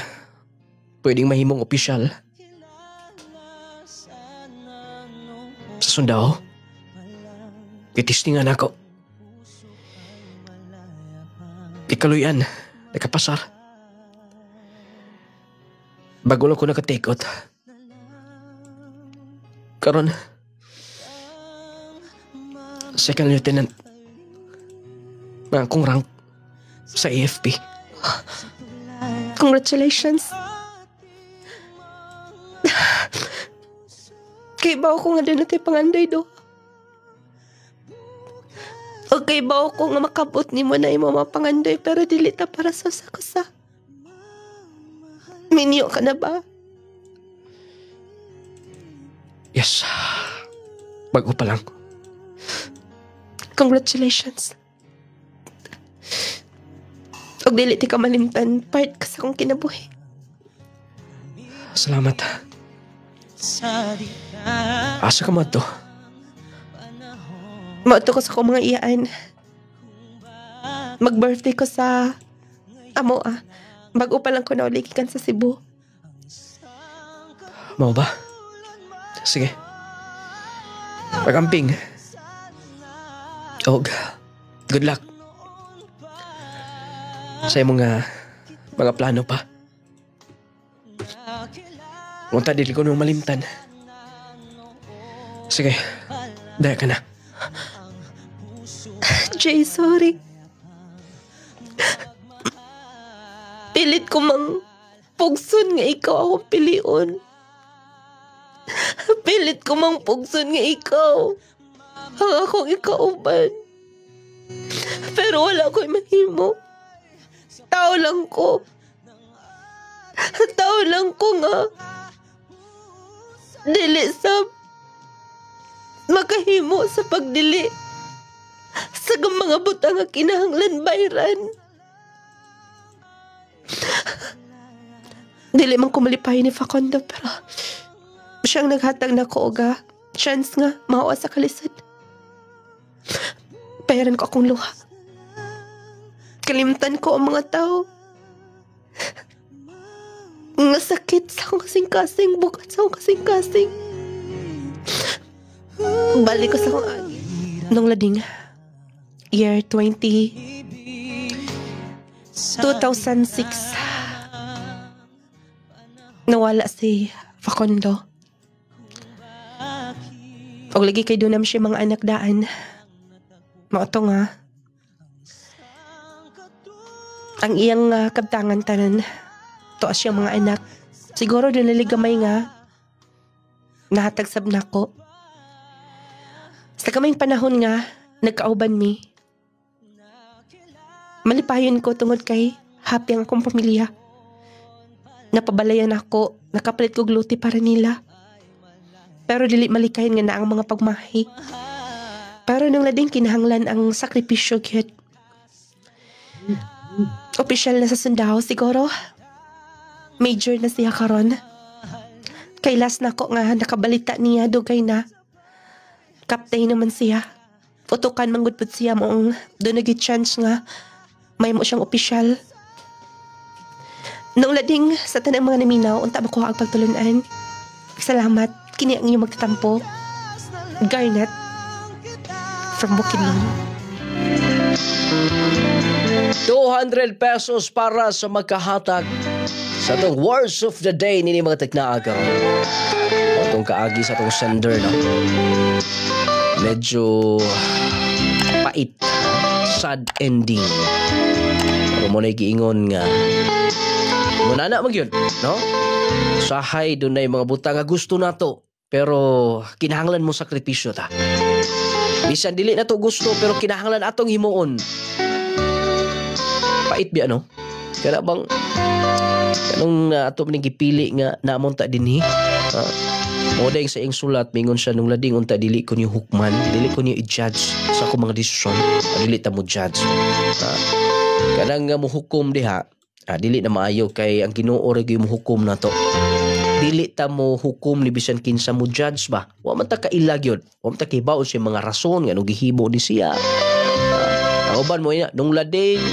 pwedeng mahimong opisyal sa Sundao. Kitistingan ako. Ikaluyan, nakapasar. Bago lang ko nakatikot. Karon, second lieutenant na akong rank sa AFP. Congratulations. Kaya ba ako nga din natin panganday do? Og Magkaibaw ko nga makabot ni mo na imo mapangandoy pero dili ta para sa usa. Minyo ka na ba? Yes. Bago pa lang. Congratulations. Og dili ti ka malimtan, part ka sa akong kinabuhi. Salamat. Asa ka mo to? Mauto ko sa akong mga iyaan. Mag-birthday ko sa amo Bago pa lang ko nauligikan sa Cebu. Mau ba? Sige. Pagamping. Og, good luck. Sa imong mga plano pa. Unta dili ko nung malimtan. Sige. Daya ka na. Jay, sorry. Pilit ko mang pugson nga ikaw akong pilion. Pilit ko mang pugson nga ikaw ang akong ikauban. Pero wala ko'y mahimo. Tao lang ko. Tao lang ko nga. Dili sa makahimo sa pagdili sa mga butang nga kinahanglan bayran. Dili man ko malipay ni Facundo pero siyang naghatag na ko og chance nga mahawa sa kalisod. Bayaran ko akong luha. Kalimtan ko ang mga tao. Nga sakit sa akong kasing-kasing, bukat sa akong kasing-kasing. Balik ko sa akong agi. Nung lading, year 2006, nawala si Facundo. Og lagi kay dunam siya mga anak daan. Mauto nga. Ang iyang kabtangan tanan. Tuas siyang mga anak. Siguro doon naligamay nga. Nahatagsab na ko. Sa kaming panahon nga, nagkauban mi. Malipayon ko tungod kay happy ang akong pamilya. Napabalayan ako, nakapalit ko gluti para nila. Pero dili malikayin nga na ang mga pagmahi. Pero nung lading kinahanglan ang sakripisyo gyud. Opisyal na sa Sundao siguro. Major na siya karon. Kay last na ko nga nakabalita niya dugay na. Captain naman siya. Utukan manggudpud siya moong doon nag-chance nga may mo siyang opisyal. Nung lading sa tanang mga naminaw, unta makuha ang pagtulunan. Salamat. Kini ang inyong magtatampo. Garnet from Bukidnon. 200 pesos para sa magkahatag sa itong words of the day nini mga teknaagaw. Itong kaagi sa itong sender, no? Medyo pait. Sad ending. Pero mo na giingon nga muna na mag yun, no? Sahay doon na yung mga buta nga gusto na to. Pero kinahanglan mo sakripisyo ta. Bisan dili na to gusto pero kinahanglan atong himuon. Pait biya, no? Kaya bang kanong ato maning gipili nga naamon ta dinhi. Modeng sa iyang sulat mingon siya nung lading unta dili ko niyo hukman, dili ko niyo i-judge sa akong mga desisyon. Dili ta mo judge. Kanang nga mo hukom diha. Dili na maayo kay ang Ginoo ra gyud mo hukom na to. Dili ta mo hukom ni bisan kinsa mo judge ba. Wa man ta kailag yun. Wa man ta kibaon sa mga rason nga nung gihimo ni siya. Ang uban mo ina nung lading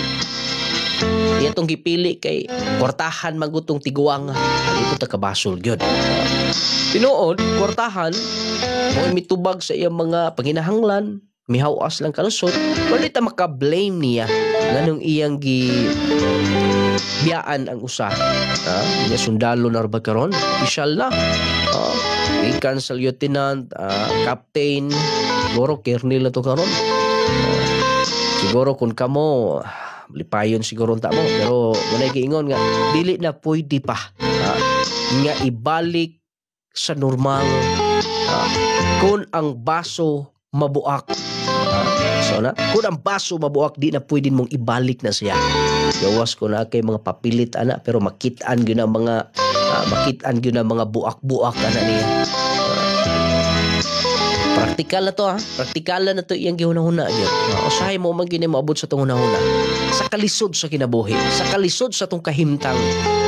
iyatong gipili kay kwartahan magutong tiguang. Dito ta kabasol gyud. Tinuod kwartahan mo mitubag sa iyang mga panginahanglan. Mihawas lang kalusot. Wala ta maka-blame niya nganong iyang biyaan ang usa. Niya sundalo na ba karon? Official na. Ikan sa lieutenant, captain, siguro colonel na to karon. Siguro kung kamo lipayon siguro ta mo pero wala giingon nga dili na pwede pa nga ibalik sa normal kung ang baso mabuak So na, kung ang baso mabuak, di na pwede mong ibalik na siya. Gawas ko na kay mga papilit ana, pero makitaan gyud ang mga buak-buak ana niya. Praktikal na to ha. Praktikal na to iyang gihuna-huna gyud. Usahay mo man gyud moabot sa tong hunahuna. Sa kalisod sa kinabuhi, sa kalisod sa tong kahimtang.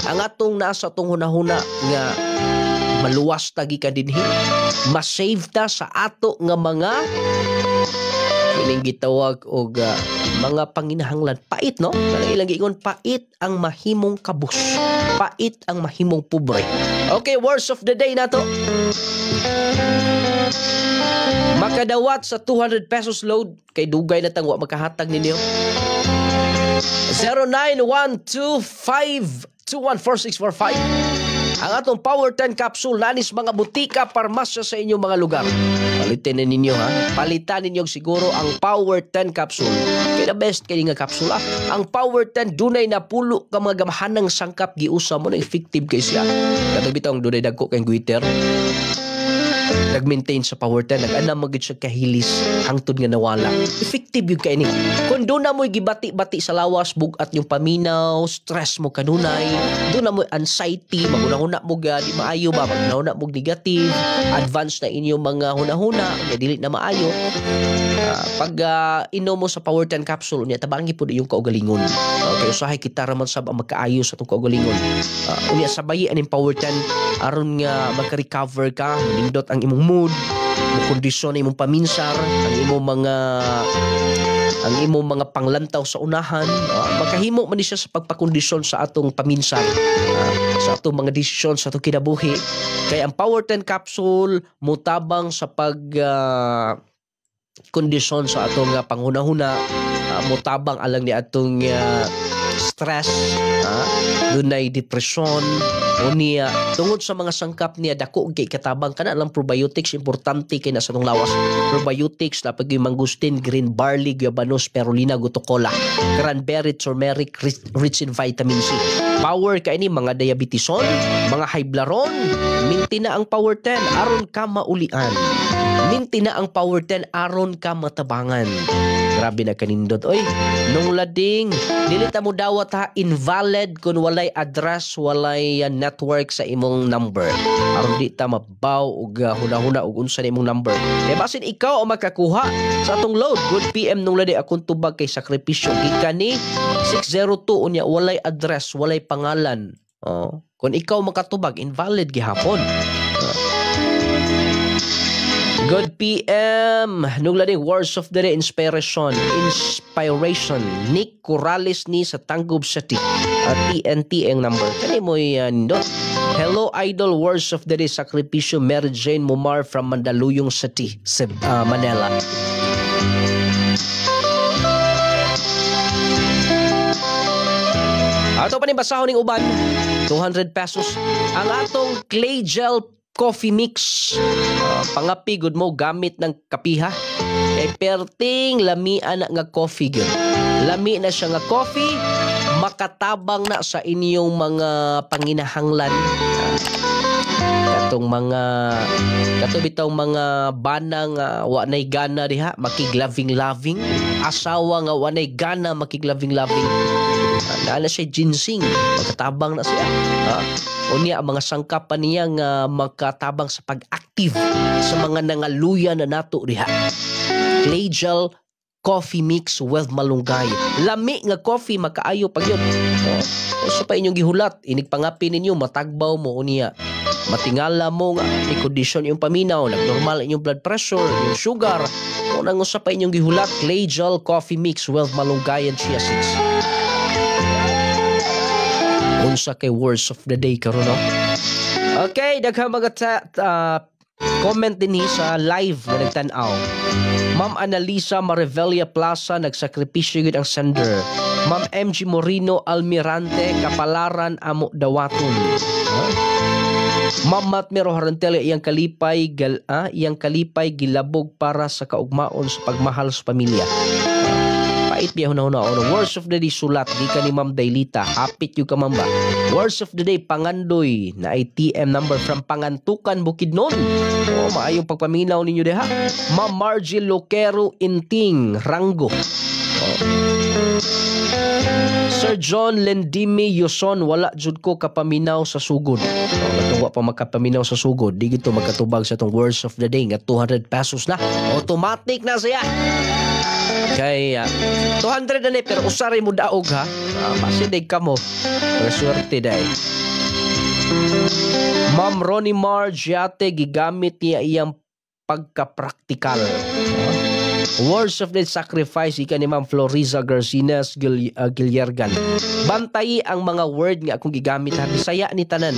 Ang atong nasa tong hunahuna nga maluwas ta gikan dinhi, ma-save ta sa ato nga mga kining gitawag og mga panginahanglan. Pait, no? Kanang ilang giingon, pait ang mahimong kabus. Pait ang mahimong pobre. Okay, words of the day na to. Makadawat sa 200 pesos load kay dugay na tangwa makahatag ninyo. 0912521445. Ang atong Power 10 capsule nanis mga butika, parmasya sa inyong mga lugar. Palitin na ninyo ha. Palitan ninyo siguro ang Power 10 capsule. Kaya best kayo nga kapsula. Ang Power 10 dunay na pulo ka mga gamahanang sangkap giusa mo na effective kay siya. Katong bitong dunay dagko kay Twitter. Nag-maintain sa Power 10, nag-anam magid siya kahilis hangtod nga nawala. Effective yung kaini. Kung doon na mo'y gibati-bati sa lawas, bugat yung paminaw, stress mo kanunay, doon na mo'y anxiety, magunahuna mo ga, di maayo ba, magunahuna mo negative, advance na inyong mga hunahuna, nga dili na maayo. Pag inom mo sa Power 10 capsule, unya tabangi po yung kaugalingon. Kaya usahay kita raman sab ang magkaayo sa itong kaugalingon. Unya sabayi aning Power 10, aron nga magka-recover ka, nindot ang imong mood, kondisyon imong paminsar, ang imong mga panglantaw sa unahan, makahimo man siya sa pagpakondisyon sa atong paminsar, sa atong mga desisyon sa atong kinabuhi. Kaya ang Power 10 capsule mutabang sa pag kondisyon sa atong panghunahuna, mutabang alang ni atong stress, dunay depression, unya tungod sa mga sangkap niya dako kay katabang kana lang probiotics, importante kay nasa tong lawas. Probiotics na pag mangustin, green barley, guyabanos, spirulina, gutocola, cranberry, turmeric, rich in vitamin C. Power kay ni mga diabetison, mga high blood, minti na ang Power 10 aron ka maulian. Minti na ang Power 10 aron ka matabangan. Grabe na kanindot. Oy, nung lading, dili ta mo dawat ha, invalid kung walay address, walay network sa imong number. Aron di ta mabaw og hunahuna og unsa na imong number. Kaya basin ikaw ang makakuha sa atong load. Good PM nung lading akong tubag kay sakripisyo. Gikan ni 602 unya walay address, walay pangalan. Kung ikaw makatubag, invalid gihapon. Good PM. Nung lading words of the day, inspiration. Nick Corrales ni sa Tanggob City. TNT ang number. Kani mo yan do. Hello Idol, words of the day, sakripisyo, Mary Jane Mumar from Mandaluyong City, Manila. Ato pa ni basahon ning uban, 200 pesos. Ang atong clay gel coffee mix, pangapi good mo gamit ng kapiha. Kay perting lamian na nga coffee gyud. Lami na siya nga coffee, makatabang na sa inyong mga panginahanglan. Katong mga banang wa nay gana diha, makiglaving-laving. Asawa nga wa nay gana, makiglaving-laving. Naala siya ginseng, makatabang na siya. Unya ang mga sangkapan niya nga makatabang sa pag-active sa mga nangaluya na nato diha. Clay gel coffee mix with malunggay. Lami nga coffee makaayo pag yun. So pa inyong gihulat, inig pangapi ninyo, matagbaw mo unya. Matingala mo nga, i-condition yung paminaw, nagnormal inyong blood pressure, yung sugar. Kung nang usap pa inyong gihulat, clay gel coffee mix with malunggay and chia seeds. Unsa kay words of the day karon, no? Okay, daghang mga comment din sa live na nagtan-aw. Ma'am Analisa Marivelia Plaza, nagsakripisyo gid ang sender. Ma'am MG Morino Almirante, kapalaran amo dawaton. Ma'am Matmero Harantele, iyang kalipay gilabog para sa kaugmaon sa pagmahal sa pamilya. Pait biya huna-huna. Words of the day sulat. Di ka ni Ma'am Dailita. Hapit yung kamamba. Words of the day pangandoy na ATM number from Pangantukan, Bukidnon. Maayong pagpaminaw ninyo deha. Ma'am Margie Loquero Inting, Rango. Sir John Lendimi Yuson, wala jud ko kapaminaw sa sugod. Katong pa makapaminaw sa sugod, di gito magkatubag sa tong words of the day nga 200 pesos na. Automatic na siya. Kay 200 na ni, pero usari mo daog ha. Masinig ka mo. Swerte day. Ma'am Ronnie Marge yate gigamit niya iyang pagka-praktikal. Words of the sacrifice ika ni Ma'am Floriza Garcinas Gilyargan. Bantayi ang mga word nga akong gigamit ha. Bisaya ni tanan.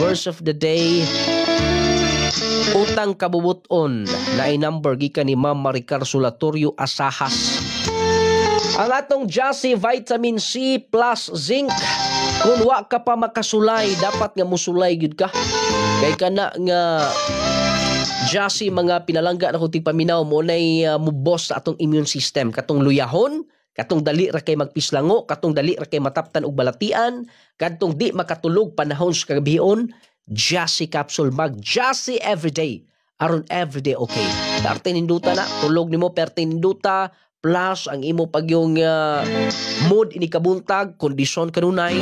Words of the day. Utang kabubuton na i-number gika ni Ma'am Maricar Solatorio Asahas. Ang atong Jassy Vitamin C plus Zinc. Kung wa ka pa makasulay, dapat nga musulay gud ka. Kay kana nga Jassy mga pinalangga na kung paminaw mo na'y mubos sa atong immune system. Katong luyahon, katong dali ra kay magpislango, katong dali ra kay mataptan og balatian, katong di makatulog panahon sa kagabion. Jassy capsule mag Jassy everyday. Aron everyday okay. Perte ninduta na, tulog nimo perte ninduta, plus ang imo pag yung mood ini kabuntag, kondisyon kanunay.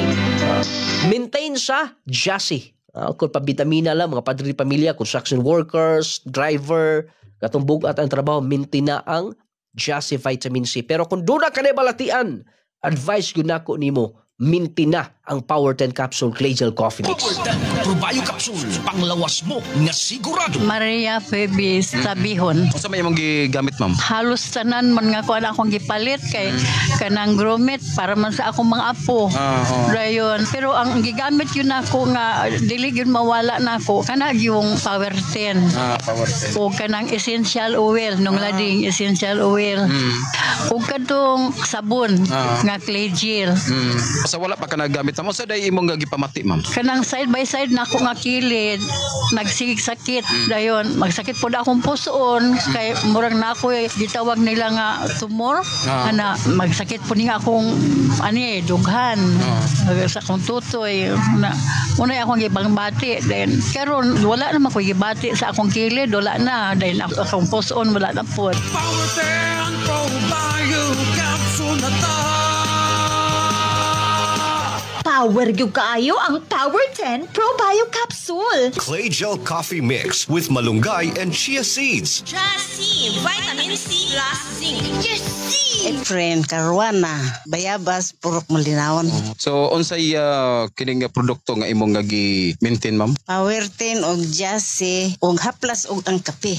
Maintain sa Jassy. Kung pabitamina lang, mga padre pamilya, construction workers, driver, katong bugat ang trabaho, mintina ang Jassy Vitamin C. Pero kung doon na ka na balatian, advice yun ako nimo, mintina ang Power 10 Capsule Clay Gel Coffee Mix. Power 10 Probio Capsule, panglawas mo nga sigurado. Maria Febe Sabihon. Unsa may imong gigamit, ma'am? Halos tanan man nga kuan akong gipalit kay kanang gromit para man sa akong mga apo. Dayon, pero ang gigamit yun ako nga dili yun mawala nako kana yung Power 10. Power 10. O kanang essential oil nung lading essential oil. O kadtong sabon nga clay gel. Sa wala pa ka nagamit, ma'am. Sa day imong gipamati, ma'am? Kanang side by side na ako nga kilid, nagsigig sakit. Dayon, magsakit po na akong pusoon, kay murang na ako gitawag nila nga tumor. Ana, magsakit po niya akong dughan. Sa akong tutoy. Una akong gibangbati. Then, karon wala naman ko gibati sa akong kilid, wala na. Dahil akong pusoon, wala na po. Power 10 Probio Capsule na ta. Power gyud kaayo ang Power 10 Probio Capsule. Clay Gel Coffee Mix with malunggay and chia seeds. Jassy Vitamin C plus Zinc. Efren Caruana, bayabas purok malinawon. So unsay kining produkto nga imong gi-maintain, ma'am? Power 10 og Jassy og haplas og ang kape.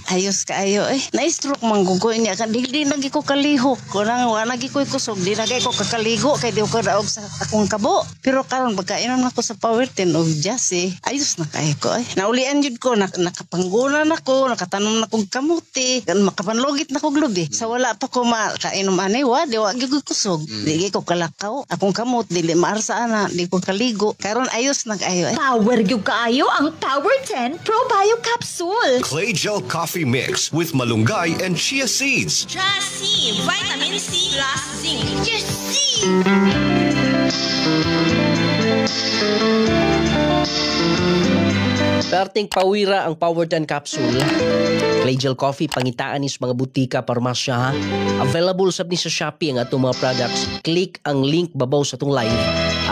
Ayos kaayo na-stroke manggugoy niya kan dili lagi ko kalihok. Kunang wa lagi ko kusog, di lagi ko kakaligo kay di ko daog sa akong kabo. Pero karon pagkainom nako sa Power 10 og Jassy, ayos na kay ko Naulian jud ko nakapanggunan nako, nakatanom na kog kamuti, makapanlogit na kog lubi. Sa wala pa ko kainom ani di wa gyud kusog. Di ko kalakaw, akong kamot dili maarsa ana, di ko kaligo. Karon ayos na kaayo Power gyud kaayo ang Power 10 Probio Capsule. Clay Gel Coffee Mix with malunggay and chia seeds. Jassy Vitamin C plus Zinc. Perting pawira ang Power 10 Capsule. Clay Gel Coffee, pangitaan is mga butika, parmasya ha. Available sab ni sa Shopee ang atong mga products. Click ang link babaw sa atong live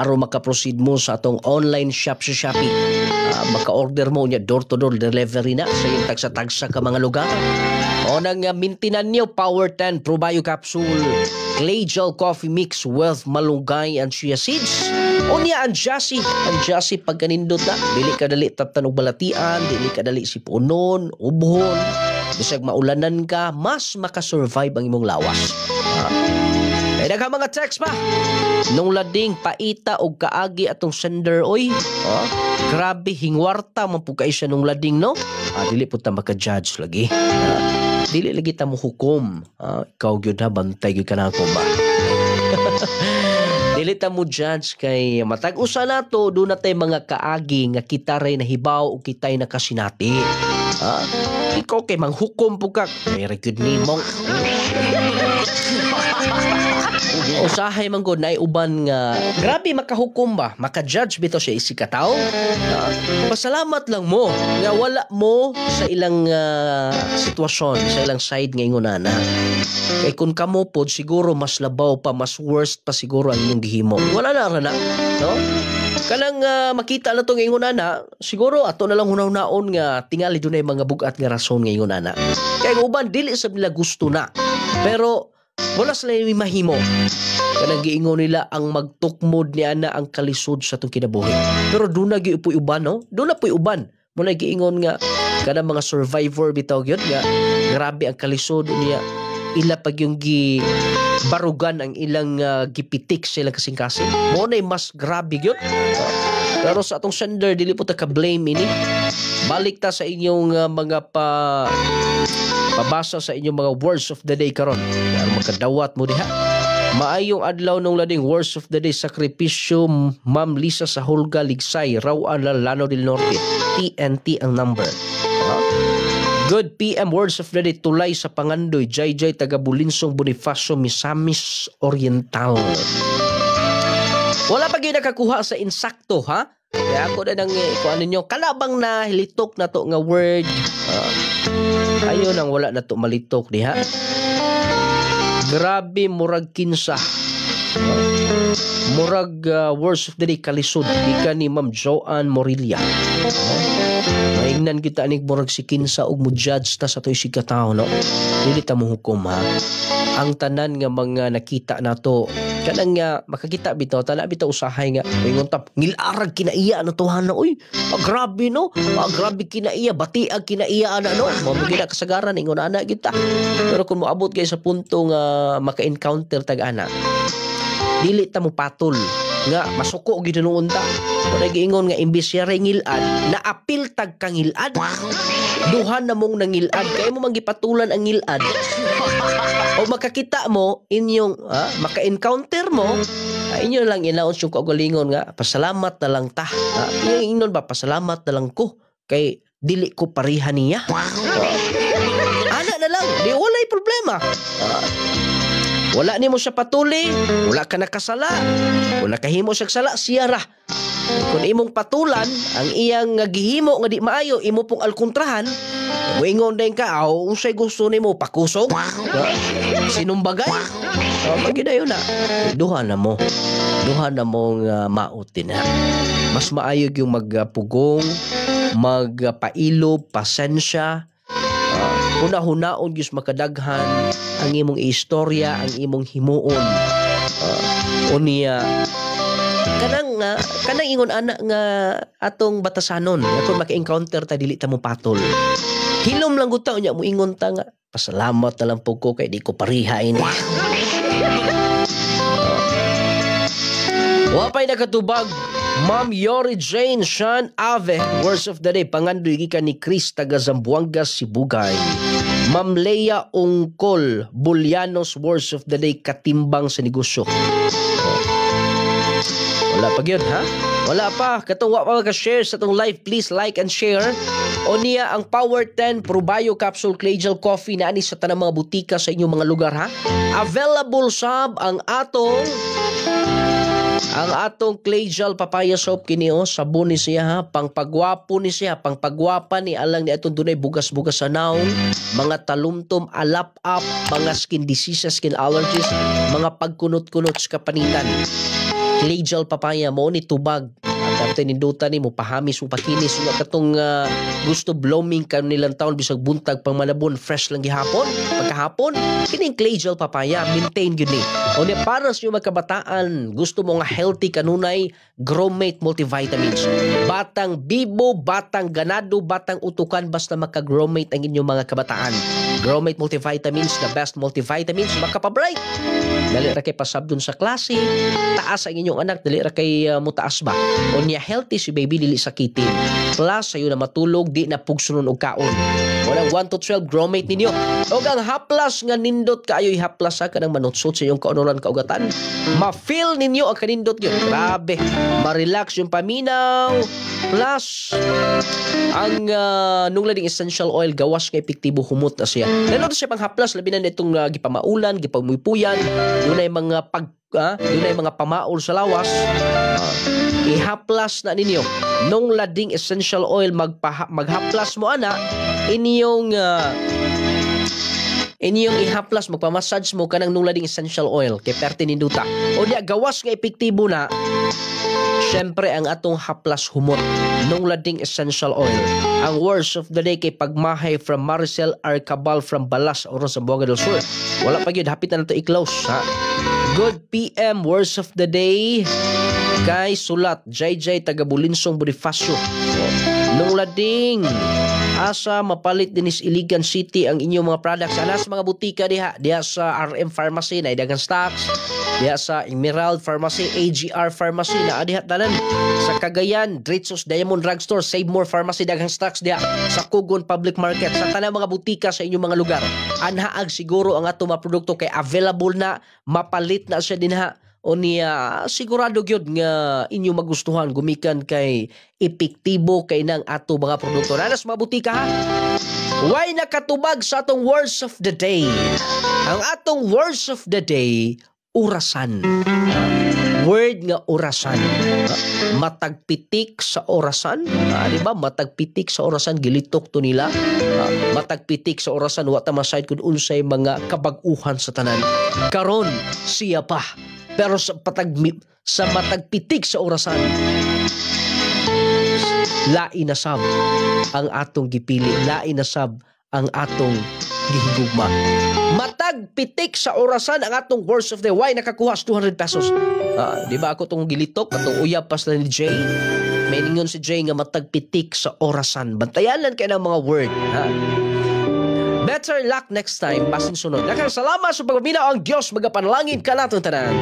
aron makaproceed mo sa atong online shop sa Shopee. Maka-order mo niya door-to-door delivery na sa yung tagsa-tagsa ka mga lugar. O nang mintinan niyo Power 10 Probio Capsule, Clay Gel Coffee Mix with malunggay and chia seeds. O niya ang Jassy pag kanindot na, dili ka dali taptanog balatian, dili ka dali sipunon, ubhon. Bisag maulanan ka, mas makasurvive ang imong lawas. Ay nagha mga text pa. Nung lading paita og kaagi atong sender oy. Grabe hingwarta man pud kay siya nung lading no. Dili pud ta maka-judge lagi. Dili lagi ta mo hukom. Ikaw gyud ha bantay gyud kanako ba. Dili ta mo judge kay matag usa nato do na tay mga kaagi nga kita ray nahibaw o kitay nakasinati. Ikaw kay manghukom po ka. Very good nimong. Usahay man gud na uban nga grabe makahukom ba, maka-judge bitaw siya isikataw. Pasalamat lang mo nga wala mo sa ilang sitwasyon, sa ilang side nga ingon na. Kay kung kamo pod siguro mas labaw pa, mas worst pa siguro ang inyong gihimo. Wala na na, no? Kanang makita na to nga ingon na, siguro ato na lang hunaw-naon nga tingali dunay mga bugat nga rason nga ingon na. Kay uban dili sab nila gusto na. Pero wala sila yung mahimo. Kanang giingon nila ang magtukmod ni ana ang kalisod sa itong kinabuhi. Pero doon na giupoy uban, no? Doon na po'y uban. Muna giingon nga, kanang mga survivor bitaw yun nga, grabe ang kalisod niya. Ila pag yung barugan ang ilang gipitik sa ilang kasing-kasing. Muna mas grabe yun. Pero sa atong sender, dili po ta ka-blame ini. Balik ta sa inyong mga pabasa sa inyong mga words of the day karon. Kaya magkadawat mo diha. Maayong adlaw nung lading words of the day, sakripisyo Ma'am Lisa sa Hulga Ligsay, Rawan Lano del Norte. TNT ang number. Good PM words of the day, Tulay sa Pangandoy, Jayjay taga Bulinsong Bonifacio, Misamis Oriental. Wala pa gyud nakakuha sa insakto, ha? Kaya ako na nang ikuan ninyo, kalabang na hilitok na to nga word. Ayun ang wala na to malitok diha. Grabe murag kinsa. Murag words of the day kalisod gikan ni Ma'am Joanne Morilla. Maingnan kita aning murag si kinsa og mo judge ta sa toy sikataw, no? Dili ta mo hukom, ha. Ang tanan nga mga nakita nato kanang nga makakita bitaw tala bitaw usahay nga ingon tap ngilarag kinaiya na tohan na uy grabe no grabe kinaiya batiag kinaiya ana no mo gina kasagaran ingon ana kita. Pero kung moabot kay sa punto nga maka-encounter tag ana dili ta mo patol nga masuko gid noon ta. Kung giingon nga imbis siya ngilad naapil tag kangilad duhan na mong nangilad kay mo manggipatulan ang ngilad o makakita mo inyong maka-encounter mo inyo lang inaons yung kaugalingon nga pasalamat na lang ta yung inon ba pasalamat na lang ko kay dili ko parihan niya ana na lang di walay problema. Wala nimo siya patuli, wala ka nakasala, wala kahimo siya sala, siya ra. Kung imong patulan, ang iyang gihimo nga di maayo, imo pong alkontrahan, moingon din ka, unsay gusto nimo pakusog? Sinumbagay? Magidayon na. Duha na mo. Duha na mong mautin ha. Mas maayog yung magpugong, magpailo, pasensya, huna-hunaon yus makadaghan ang imong istorya, ang imong himuon. Unya kanang ingon ana nga atong batasanon kung maka-encounter ta dili ta mo patol. Hilom lang gud ta unya mo ingon ta nga pasalamat na lang pug ko kay di ko pariha ini. Wapay nakatubag Ma'am Yori Jane Sean Ave words of the day pangandoy gikan ni Chris taga Zamboanga Sibugay. Ma'am Leia Ungkol Bulyanos words of the day katimbang sa negosyo. Wala pa gyud ha? Wala pa. Katuwa pa ka-share sa itong live. Please like and share. O niya ang Power 10 Probio Capsule Clay Gel Coffee na ani sa tanang mga butika sa inyong mga lugar ha. Available sab ang atong Clay Gel Papaya Soap kini sabon ni siya ha. Pangpagwapo ni siya. Pangpagwapa ni alang ni atong dunay bugas-bugas sa naong. Mga talumtom, alap-up, mga skin diseases, skin allergies, mga pagkunot-kunot sa kapanitan. Clay Gel Papaya mo ni tubag at after ninduta ni mo pahamis mo pakinis nga katong gusto blooming kan nilang taon bisag buntag pang manabon fresh lang gihapon pagkahapon kining Clay Gel Papaya maintain gyud ni o ni para sa mga kabataan gusto mo nga healthy kanunay Growmate multivitamins batang bibo batang ganado batang utukan basta maka Growmate ang inyong mga kabataan. Growmate multivitamins, the best multivitamins makapabright dali ra kay pasabdon sa klase taas ang inyong anak dali ra kay mutaas ba o niya healthy si baby dili sakitin plus sayo na matulog di na pugsunon og kaon Walang 1 to 12 growmate ninyo. O ang haplas nga nindot kaayo ihaplas sa kanang manutsot sa inyong kaunuran kaugatan. Ma-feel ninyo ang kanindot yun. Grabe. Ma-relax yung paminaw. Plus, ang nung lading essential oil gawas nga epektibo humot na siya. Nanood siya pang haplas labi na nitong gipamaulan, gipamuypuyan, doon ay mga doon ay mga pamaol sa lawas. Ihaplas na ninyo nung lading essential oil maghaplas mo ana inyong ihaplas magpamassage mo kanang nung lading essential oil kay perti ninduta o diya gawas nga epektibo na. Siyempre ang atong haplas humot nung lading essential oil. Ang words of the day kay Pagmahay from Maricel Arcabal from Balas oron sa Buanga del Sur. Wala pa gyud hapit na nato i-close ha. Good PM words of the day kay sulat JJ taga Bulinsong Bonifacio. Nung lading asa mapalit dinis Iligan City ang inyong mga products ana sa mga butika diha sa RM Pharmacy na dagang stocks, diha sa Emerald Pharmacy, AGR Pharmacy na diha tanan sa Cagayan, Dritsos Diamond Drugstore, Save More Pharmacy dagang stocks diha sa Kugon Public Market sa tanang mga butika sa inyong mga lugar. Anhaag siguro ang ato mga produkto kay available na, mapalit na siya dinha. O niya sigurado gyud nga inyo magustuhan gumikan kay epektibo kay nang ato mga produkto. Nanas mga butika ha. Why nakatubag sa atong words of the day? Ang atong words of the day, orasan. Word nga orasan. Matagpitik sa orasan. Di ba? Matagpitik sa orasan gilitok to nila. Matagpitik sa orasan wa ta masayod kun unsay mga kabag-uhan sa tanan. Karon siya pa. Pero sa matagpitik sa orasan, lain na sab ang atong gipili, lain na sab ang atong gihigugma. Matagpitik sa orasan ang atong words of the why nakakuha sa 200 pesos. Di ba ako tong gilitok, atong uyab pas na ni Jay. May ningon si Jay nga matagpitik sa orasan. Bantayan lang kayo ng mga word. Ha? Better luck next time, pasin sunod. Salamat sa pagpaminaw ang Diyos, magapanalangin ka natin tanan.